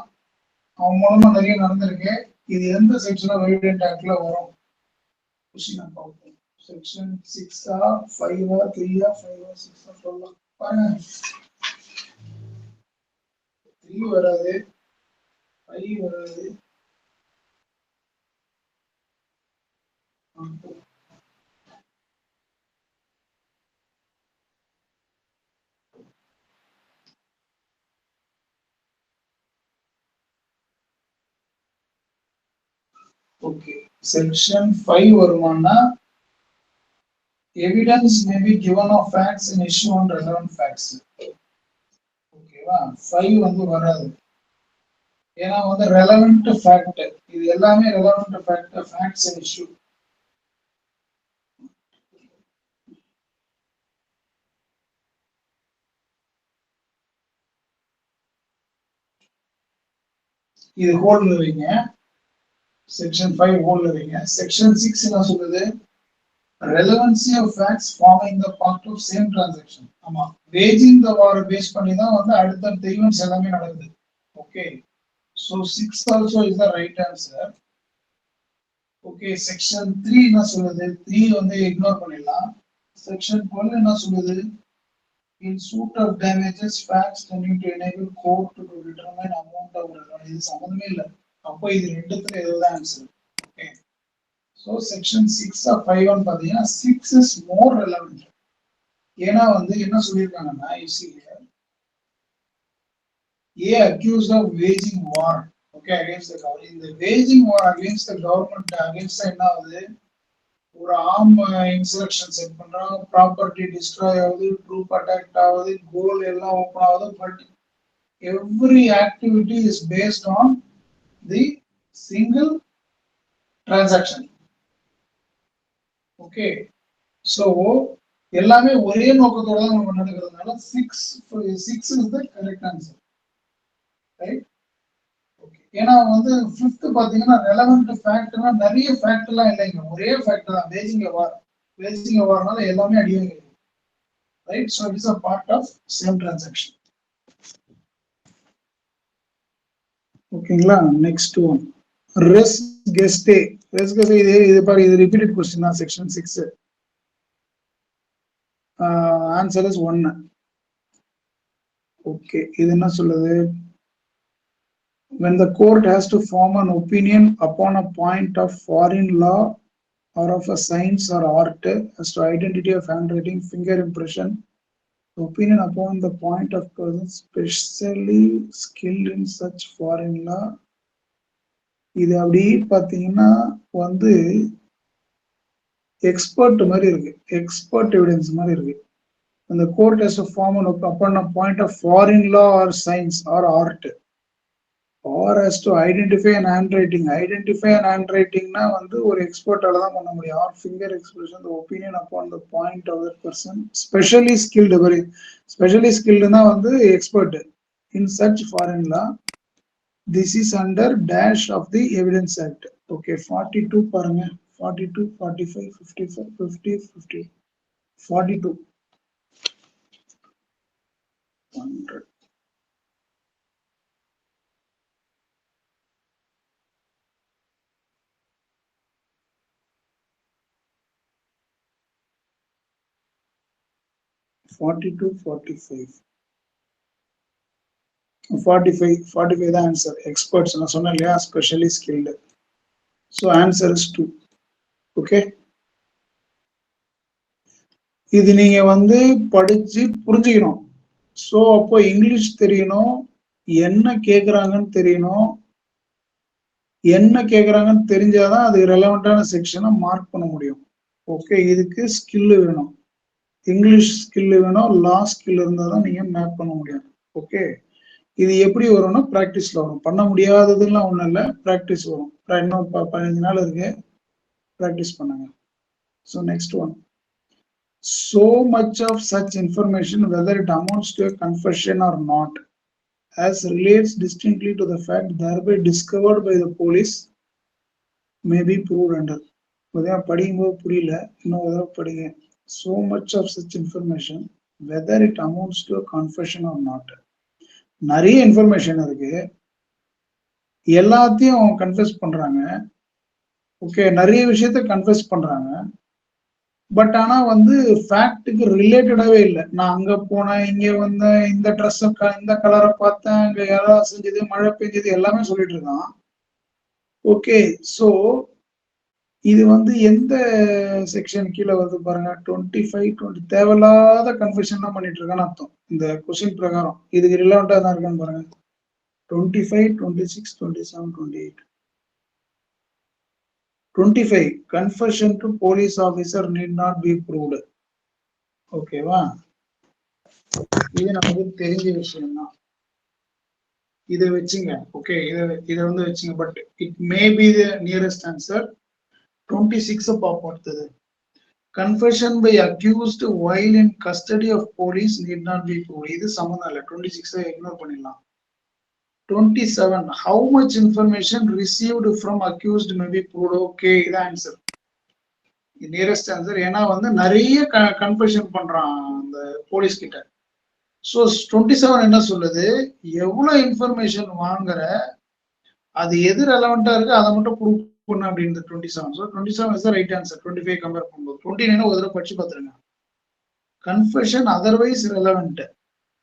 அவன் மூலமா நிறைய நடந்திருக்கு. இது எந்த செக்ஷன் ஆஃப் எவிடென்ட் ஆக்ட்ல வரும்? கொஸ்டின் பார்ப்போம். செக்ஷன் 6 5 3 5 6 சொல்லலாம் பாருங்க. 3 வராது, 5 வராது. Okay, section 5 வருமானா evidence may be given of facts in issue on relevant facts. ஓகேவா, 5 வந்து வராது. ஏன்னா வந்து relevant fact, இது எல்லாமே relevant fact, facts in issue. இது ஹோல்ல வைங்க. செக்ஷன் 5 ஹோல்ல வைங்க. செக்ஷன் 6 என்ன சொல்லுது? relevancy of facts forming the part of same transaction. ஆமா, waging the war பேஸ் பண்ணி தான் வந்து அடுத்த ஈவென்ட்ஸ் எல்லாமே நடக்குது. Okay, so 6 also is the right answer. Okay, section 3 என்ன சொல்லுது? 3 வந்து இக்னோர் பண்ணிடலாம். செக்ஷன் 12 என்ன சொல்லுது? in suit of damages facts tending to enable court to determine amount of relevant. இது சம்பந்தமே இல்ல. அப்போ இது ரெண்டுத்துல எதுதான் answer? Okay, so section 6 of 5 பாத்தீங்கன்னா 6 is more relevant. ஏன்னா வந்து என்ன சொல்லிருக்காங்கன்னா, you see here, A accused of waging war, okay, against the government. In the waging war against the government, against என்ன ஆகுது? ஒரு ஆர்ம் இன்சரக்ஷன் செட் பண்றாங்க, ப்ராப்பர்ட்டி டிஸ்ட்ராய் ஆகுது, ட்ரூப் அட்டாக் ஆகுது, கோல் எல்லாம் ஓப்பன் ஆகுது. But every activity is based on the single transaction. Okay, so எல்லாமே ஒரே நோக்கத்தோட தான் நம்ம நடக்கிறதுனால 6 is the correct answer. Right, ஏன்னா வந்து 5th பாத்தீங்கன்னா ரெலவெண்ட் ஃபேக்ட்னா நிறைய ஃபேக்ட் எல்லாம் இல்லைங்க, ஒரே ஃபேக்ட் தான். வேஜிங் வார்னால எல்லாமே அடிவாங்க. Right, so it is a part of same transaction. ஓகேங்களா, நெக்ஸ்ட் ஒன் ரெஸ் கெஸ்டே. இது பாரு, இது ரிப்பீட்டட் क्वेश्चन தான். Section 6 answer is 1. ஓகே, இது என்ன சொல்லுது? When the court has to form an opinion upon a point of foreign law or of a science or art as to identity of handwriting, finger impression, Opinion upon the point of person specially skilled in such foreign law. இது அப்படி பாத்தீங்கன்னா வந்து எக்ஸ்பர்ட் மாதிரி இருக்கு, எக்ஸ்பர்ட் எவிடன்ஸ் மாதிரி இருக்கு. அந்த court has to form an upon a point of foreign law or science or art, or has to identify an handwriting. Identify an handwriting na வந்து ஒரு எக்ஸ்பர்ட்டால தான் பண்ண முடியும். Or finger expression, the opinion upon the point of the person specially skilled. very specially skilled na வந்து expert in such foreign law. This is under dash of the evidence act. Okay, 42 பாருங்க, 42 45 55 50 50 42 100. Forty-two, 45. 45 the answer. Experts na sonna illaya, specially skilled. So answer is 2. Okay. இது நீங்க வந்து படிச்சு புரிஞ்சுக்கணும். ஸோ அப்போ இங்கிலீஷ் தெரியணும், என்ன கேட்குறாங்கன்னு தெரியணும். என்ன கேட்குறாங்கன்னு தெரிஞ்சாதான் அது ரெலவெண்டான செக்ஷனை மார்க் பண்ண முடியும். ஓகே, இதுக்கு ஸ்கில் வேணும், இங்கிலீஷ் ஸ்கில் வேணும், லா ஸ்கில் இருந்தால் தான் நீங்கள் மேப் பண்ண முடியும். ஓகே, இது எப்படி வரும்னா ப்ராக்டிஸில் வரும். பண்ண முடியாததுலாம் ஒன்றும் இல்லை, ப்ராக்டிஸ் வரும். இன்னும் 15 நாள் இருக்கு, ப்ராக்டிஸ் பண்ணுங்க. So next one. So much of such information, whether it amounts to a confession or not, as relates distinctly to the fact thereby discovered by the police, may be proved under. So much of such information, whether it amounts to a confession or not. நிறைய இன்ஃபர்மேஷன் இருக்கு, எல்லாத்தையும் கன்ஃபெஸ் பண்றாங்க. ஓகே, நிறைய விஷயத்த கன்ஃபெஸ் பண்றாங்க, பட் ஆனா வந்து ஃபேக்டுக்கு ரிலேட்டடாவே இல்லை. நான் அங்க போனேன், இங்க வந்தேன், இந்த ட்ரெஸ் இந்த கலரை பார்த்தேன், அங்க யாராவது செஞ்சது, மழை பெஞ்சது, எல்லாமே சொல்லிட்டு இருக்கான். ஓகே, ஸோ இது வந்து எந்த செக்ஷன் கீழே வருது பாருங்க, 25 20. தேவையில்லாத கன்ஃபெஷன் தான் பண்ணிட்டு இருக்கான்னு அர்த்தம் இந்த கொஸ்டின் பிரகாரம். இதுக்கு ரிலவெண்டா தான் இருக்கான்னு பாருங்க. 25 26 27 28. 25 confession to police officer need not be proved. ஓகேவா, இது நமக்கு தெரிஞ்ச விஷயம் தான். இதை வச்சுங்க. ஓகே, இதை வந்து வச்சுங்க. But it may be the nearest answer. 26 பார்ப்போம் அடுத்தது. Confession by accused while in custody of police need not be proved. இது சம்மந்தம் இல்லை, 26 இக்னோர் பண்ணிடலாம். 27 how much information received from accused may be proved. Okay, இது ஆன்சர், நியரஸ்ட் ஆன்சர். ஏன்னா வந்து நிறைய கன்ஃபெஷன் பண்றான் அந்த போலீஸ் கிட்ட. ஸோ 27 என்ன சொல்லுது, எவ்வளவு இன்ஃபர்மேஷன் வாங்குற, அது எது ரெலவெண்டா இருக்கு அதை மட்டும் ப்ரூவ் பண்ண அப்படின்னு 27. So 27 is the right answer. 25 compare பண்ணும்போது 29 ஒரு தடவை படிச்சு பார்த்துருங்க. Confession otherwise relevant,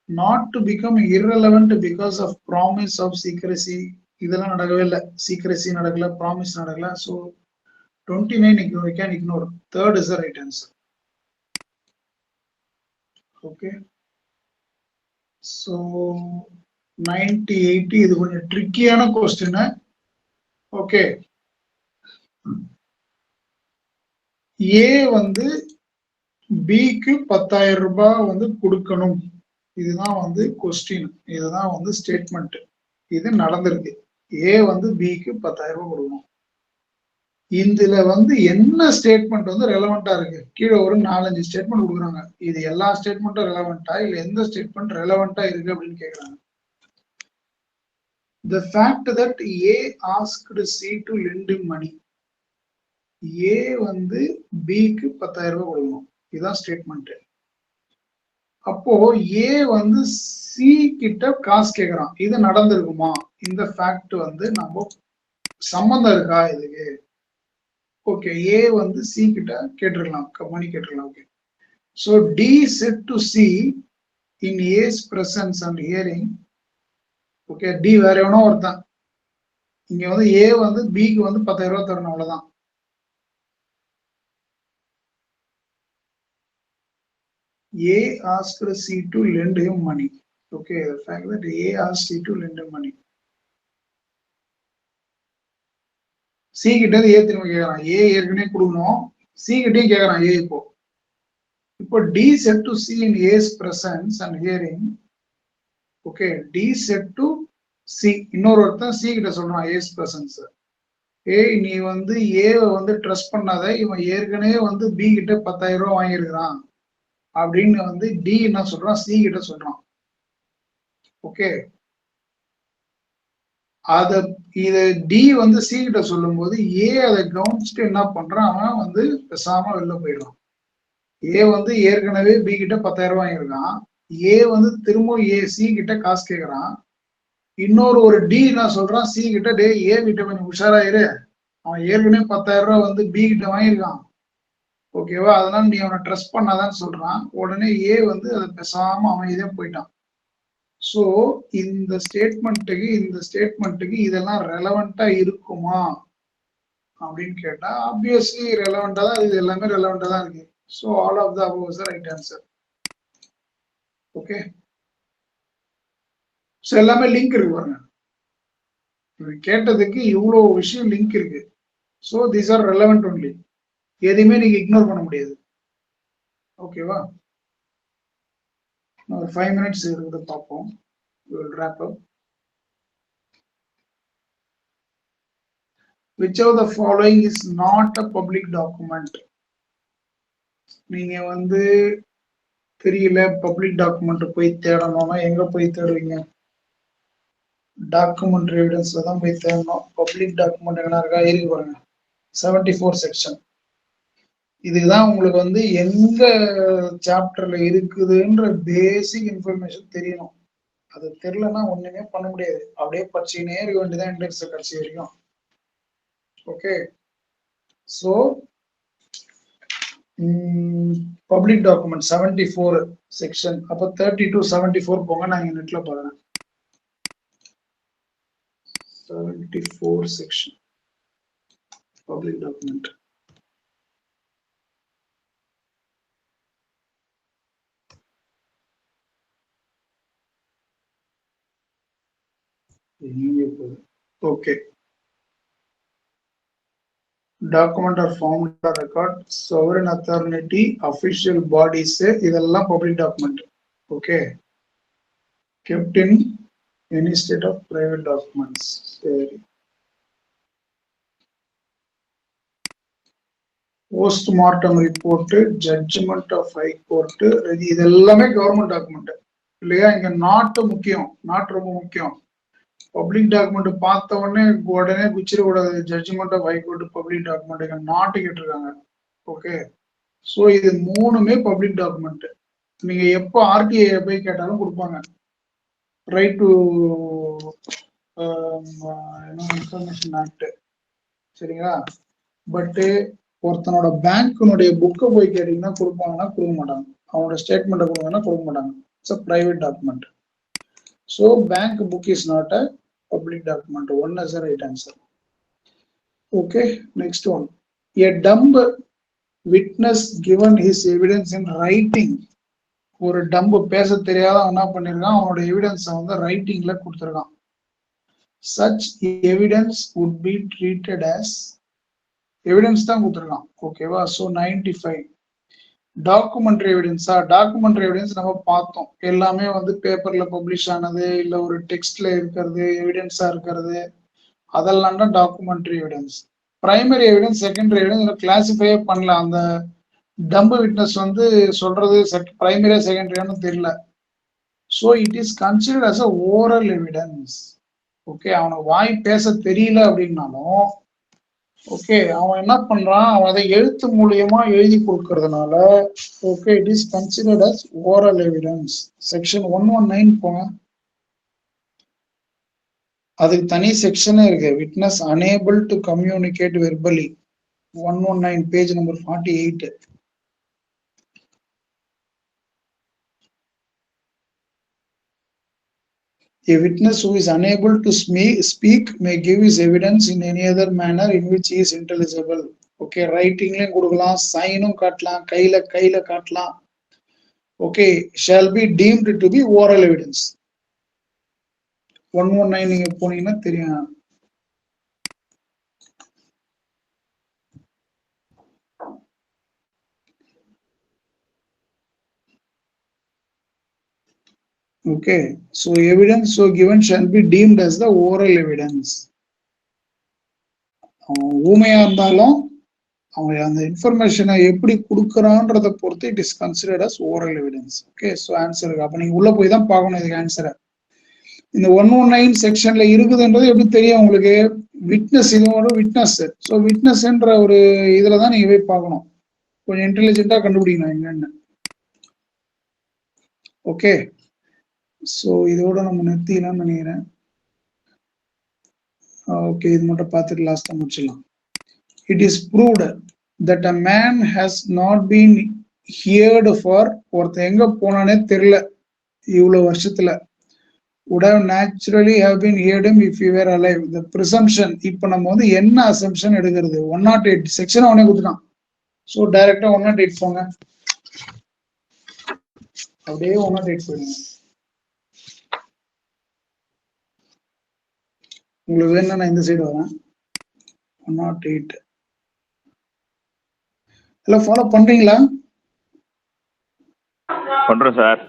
not to become irrelevant because of promise of secrecy. இதெல்லாம் நடக்கவே இல்லை, சீக்ரெசி நடக்கல, ப்ராமிஸ் நடக்கல. So 29 we can ignore. Third is the right answer. Okay, so 90 80 இது கொஞ்சம் ட்ரிக்கியான கொஸ்டின். ஓகே, ஏ வந்து பிக்கு 10,000 ரூபாய் வந்து கொடுக்கணும், இதுதான் வந்து கொஸ்டின், இதுதான் வந்து ஸ்டேட்மெண்ட். இது நடந்திருக்கு. ஏ வந்து பிக்கு 10,000 ரூபாய் கொடுக்கணும். இதுல வந்து என்ன ஸ்டேட்மெண்ட் வந்து ரெலவெண்டா இருக்கு? கீழே ஒரு 4-5 ஸ்டேட்மெண்ட் கொடுக்குறாங்க. இது எல்லா ஸ்டேட்மெண்ட்டும் ரெலவெண்டா இல்ல எந்த ஸ்டேட்மெண்ட் ரெலவெண்டா இருக்கு அப்படின்னு கேக்குறாங்க. The fact that A asked C to lend him money. A வந்து பிக்கு 10,000 ரூபாய் கொடுக்கணும், இதுதான் ஸ்டேட்மெண்ட். அப்போ ஏ வந்து சி கிட்ட காசு கேக்குறான், இது நடந்திருக்குமா? இந்த ஃபேக்ட் வந்து நம்ம சம்பந்தம் இருக்கா இதுக்கு? ஓகே, ஏ வந்து சி கிட்ட கேட்டிருக்கலாம், மணி கேட்டிருக்கலாம். Okay, so D said to C in A's presence and hearing. Okay, D வேற எவனோ ஒருத்தான், இங்க வந்து ஏ வந்து பிக்கு வந்து 10,000 ரூபாய் தரணும், அவ்வளவுதான். A asked C to lend him money. Okay, the fact that A asked C to lend him money. C கிட்ட A திரும்ப கேக்குறான். A ஏற்கனவே கொடுக்கணும். C கிட்டயும் கேக்குறான் A இப்போ. இப்போ D said to C in A's presence and hearing. Okay, D said to C. இன்னொரு ஒருத்தன் C கிட்ட சொல்றான் A's presence. ஏய் நீ வந்து ஏவை வந்து ட்ரஸ்ட் பண்ணாத, இவன் ஏற்கனவே வந்து B கிட்ட 10,000 ரூபாய் வாங்கியிருக்கிறான் அப்படின்னு வந்து டி என்ன சொல்றான் சி கிட்ட சொல்றான். ஓகே, அத இத டி வந்து சி கிட்ட சொல்லும் போது ஏ அதை கவனிச்சுட்டு என்ன பண்றான், அவன் வந்து பேசாம வெளில போயிடுவான். ஏ வந்து ஏற்கனவே பி கிட்ட 10,000 ரூபாய் வாங்கியிருக்கான். ஏ வந்து திரும்ப ஏ சி கிட்ட காசு கேட்கறான். இன்னொரு ஒரு டி என்ன சொல்றான் சி கிட்ட, டே ஏ கிட்ட கொஞ்சம் உஷாராயிரு, அவன் ஏற்கனவே 10,000 ரூபாய் வந்து பி கிட்ட வாங்கியிருக்கான், ஓகேவா, அதனால நீ அவனை ட்ரஸ்ட் பண்ணாதான்னு சொல்றான். உடனே ஏ வந்து அதை பேசாம அவன் இதே போயிட்டான். ஸோ இந்த ஸ்டேட்மெண்ட்டுக்கு இதெல்லாம் ரெலவெண்டா இருக்குமா அப்படின்னு கேட்டா ஆப்வியஸ்லி ரெலவெண்டா தான், இது எல்லாமே ரெலவெண்டா தான் இருக்கு. So all of the above is the right answer. Okay, so எல்லாமே லிங்க் இருக்கு பாருங்க, கேட்டதுக்கு இவ்வளோ விஷயம் லிங்க் இருக்கு. So these are relevant only, எதையுமே நீங்க இக்னோர் பண்ண முடியாது. ஓகேவா, ஒரு 5 minutes இருக்குது பார்ப்போம். We will wrap up. Which of the following is not a public document? நீங்க வந்து தெரியல பப்ளிக் டாக்குமெண்ட் போய் தேடணும்னா எங்க போய் தேடுவீங்க? டாக்குமெண்ட் எவிடன்ஸ்ல தான் போய் தேடணும். பப்ளிக் டாக்குமெண்ட் என்ன இருக்கா இருக்கு பாருங்க, 74 செக்ஷன். இதுதான் உங்களுக்கு வந்து எந்த சாப்டர்ல இருக்குதுன்ற பேசிக் இன்ஃபர்மேஷன் தெரியணும். அது தெரியலன்னா ஒண்ணுமே பண்ண முடியாது, அப்படியே படிச்சுக்கினே இருக்க வேண்டியதான் இண்டெக்ஸ் கடைசி வரைக்கும். Okay, so public document 74 section. அப்போ 30 to 74 போங்க, நான் இங்க நெட்ல பாக்குறேன். 74 section public document. Okay, document are formed or record, sovereign authority, official bodies, இதெல்லாம் public document. Okay, kept in any state of private documents. சரி, post-mortem report, judgment of high court, இதெல்லாமே கவர்மெண்ட் டாக்குமெண்ட் இல்லையா? இங்க நாட்டு முக்கியம், நாட்டு ரொம்ப முக்கியம். பப்ளிக் டாக்குமெண்ட் பார்த்த உடனே குச்சிடக்கூடாது. Judgement of high court public document நாட்டு கேட்டிருக்காங்க. ஓகே, ஸோ இது மூணுமே பப்ளிக் டாக்குமெண்ட். நீங்க எப்போ ஆர்டிஐ போய் கேட்டாலும் கொடுப்பாங்க, ரைட் டு இன்ஃபர்மேஷன் ஆக்ட். சரிங்களா? பட்டு ஒருத்தனோட பேங்க்கினுடைய புக்கை போய் கேட்டீங்கன்னா கொடுப்பாங்கன்னா கொடுக்க மாட்டாங்க, அவனோட ஸ்டேட்மெண்ட்டை கொடுங்கன்னா கொடுக்க மாட்டாங்க. It's a private document. So bank book is not a public document. One is the right answer. Okay, next one. A dumb witness given his evidence in writing. ஒரு டம்ப் பேச தெரியாத என்ன பண்ணிருக்கான், அவனோட எவிடன்ஸ் வந்து ரைட்டிங்ல கொடுத்திருக்கான். Such evidence would be treated as evidence தான் கொடுத்திருக்கான். ஓகேவா? So 95. டாக்குமெண்ட்ரி எவிடன்ஸா? டாக்குமெண்ட்ரி எவிடன்ஸ் நம்ம பார்த்தோம், எல்லாமே வந்து பேப்பர்ல பப்ளிஷ் ஆனது இல்ல ஒரு டெக்ஸ்ட்ல இருக்கிறது எவிடன்ஸா இருக்கிறது, அதெல்லாம் தான் documentary evidence. Primary evidence, secondary evidence கிளாசிஃபையே பண்ணல. அந்த டம்பு விட்னஸ் வந்து சொல்றது பிரைமரியா செகண்டரியான்னு தெரியல. So it is considered as a oral evidence. Okay, அவனுக்கு வாய் பேச தெரியல அப்படின்னாலும் ஓகே, அவன் என்ன பண்றான், அவன் அதை எழுத்து மூலியமா எழுதி கொடுக்கறதுனால okay, it is considered as oral evidence. Section 119 போங்க, அதுக்கு தனி செக்ஷனே இருக்கு. Witness unable to communicate verbally, 119 page number 48. A witness who is unable to speak may give his evidence in any other manner in which he is intelligible. Okay, writingலயும் கொடுக்கலாம், சைனும் காட்டலாம், கையில காட்டலாம், okay, shall be deemed to be oral evidence. 119 நீங்க போனீங்கன்னா தெரியும். Okay, so evidence so given shall be deemed as the oral evidence. ஊமையா இருந்தாலும் அவங்க அந்த இன்ஃபர்மேஷனை எப்படி கொடுக்கறான்றத பொறுத்து it is considered as oral evidence. Okay, so answer அப்ப நீங்க உள்ள போய் தான் பார்க்கணும் இதுக்கு ஆன்சரை. இந்த 119 செக்ஷன்ல இருக்குதுன்றது எப்படி தெரியும் உங்களுக்கு? விட்னஸ், இதோட விட்னஸ். ஸோ விட்னஸ்ன்ற ஒரு இதுல தான் நீங்க போய் பார்க்கணும். கொஞ்சம் இன்டெலிஜென்ட்டா கண்டுபிடிக்கணும் என்னன்னு. ஓகே, ஸோ இதோட நம்ம நிறுத்திக்கலாம்னு நினைக்கிறேன். ஓகே, இது மட்டும் பார்த்துட்டு லாஸ்டா முடிச்சிடலாம். It is proved that a man has not been heard for ஒருத்தன் எங்க போனானே தெரியல இவ்வளவு வருஷத்துல, would have naturally have been heard him if he were alive. The presumption, இப்ப நம்ம வந்து என்ன assumption எடுக்கிறது? 108 செக்ஷன் அவனே கொடுத்துட்டான். ஸோ டைரக்டா 108 போங்க, அப்படியே 108 போயிடுங்க. உங்களுக்கு வேணும்னா நான் இந்த சைடு வரேன். 108 எல்லாம் ஃபாலோ பண்றீங்களா?
பண்றோம் sir.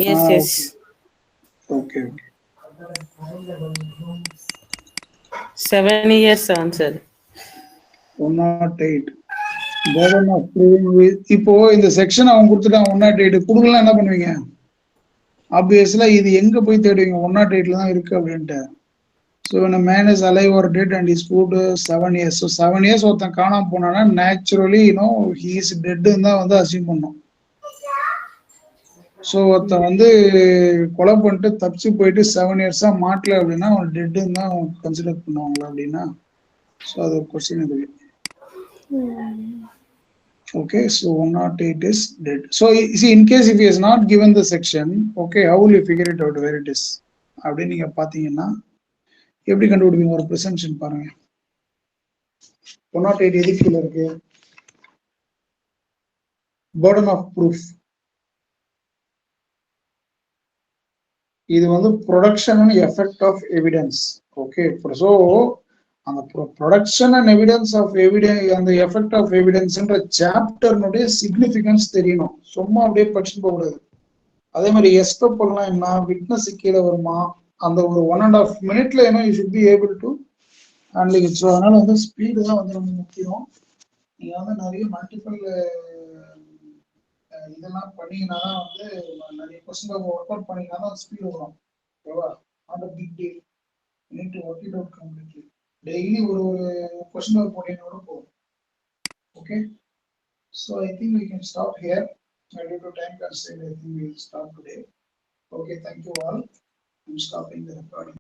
Yes, yes.
Okay okay.
7 years answer.
108 burden of proving with. இப்போ இந்த செக்ஷன் அவன் கொடுத்துட்டான் 108 கொடுக்கலாம், என்ன பண்ணுவீங்க? ஆப்வியஸ்லா இது எங்க போய் தேடுவீங்க? 108ல தான் இருக்கு அப்படின்ட்டு. So when a man is alive or dead and is proved 7 years, so 7 years ஒருத்தன் காணாம போனானா naturally he is dead தான் வந்து அசியூம் பண்ணோம். ஸோ ஒருத்தன் வந்து கொலை பண்ணிட்டு தப்பிச்சு போயிட்டு 7 years மாட்டல அப்படின்னா அவன் டெட்டுன்னு தான் கன்சிடர் பண்ணுவாங்களா அப்படின்னா? ஸோ அது ஒரு கொஸ்டின் இருக்கு. Okay, so 108 is dead. So see, in case if he has not given the section, okay, how will you figure it out where it is? அப்படின்னு நீங்க பாத்தீங்கன்னா எப்படி கண்டுபிடிப்பீங்க? ஒரு ப்ரிசம்ப்ஷன் பாருங்க. 108 எதுக்கு கீழ இருக்கு? burden of proof. இது வந்து production and effect of evidence. Okay, so அந்த production and evidence of evidence, அந்த எஃபெக்ட் ஆஃப் எவிடன்ஸ்ன்ற சாப்டர்னுடைய சிக்னிஃபிகன்ஸ் தெரியணும். சும்மா அப்படியே படிச்சுட்டு போகக்கூடாது. அதே மாதிரி எஸ்கப்பெல்லாம் என்ன, விட்னஸ் கீழே வருமா, அந்த ஒரு 1.5 minute you should be able to handling it. So அதனால வந்து ஸ்பீடு தான் வந்து ரொம்ப முக்கியம். நீங்க வந்து நிறைய மல்டிபிள் இதெல்லாம் பண்ணீங்கன்னா தான் வந்து நிறைய கொஸ்டின் ஒர்க் அவுட் பண்ணீங்கன்னா தான் ஸ்பீடு வரும். ஓகேவா? Not a big deal, you need to work it out completely. Daily ஒரு கொஸ்டின் ஒர்க் போட்டீங்கன்னா கூட போகும். Okay, so I think we can stop here. Due to time constraint, I think we will stop today. Okay, thank you all. I'm stopping the recording.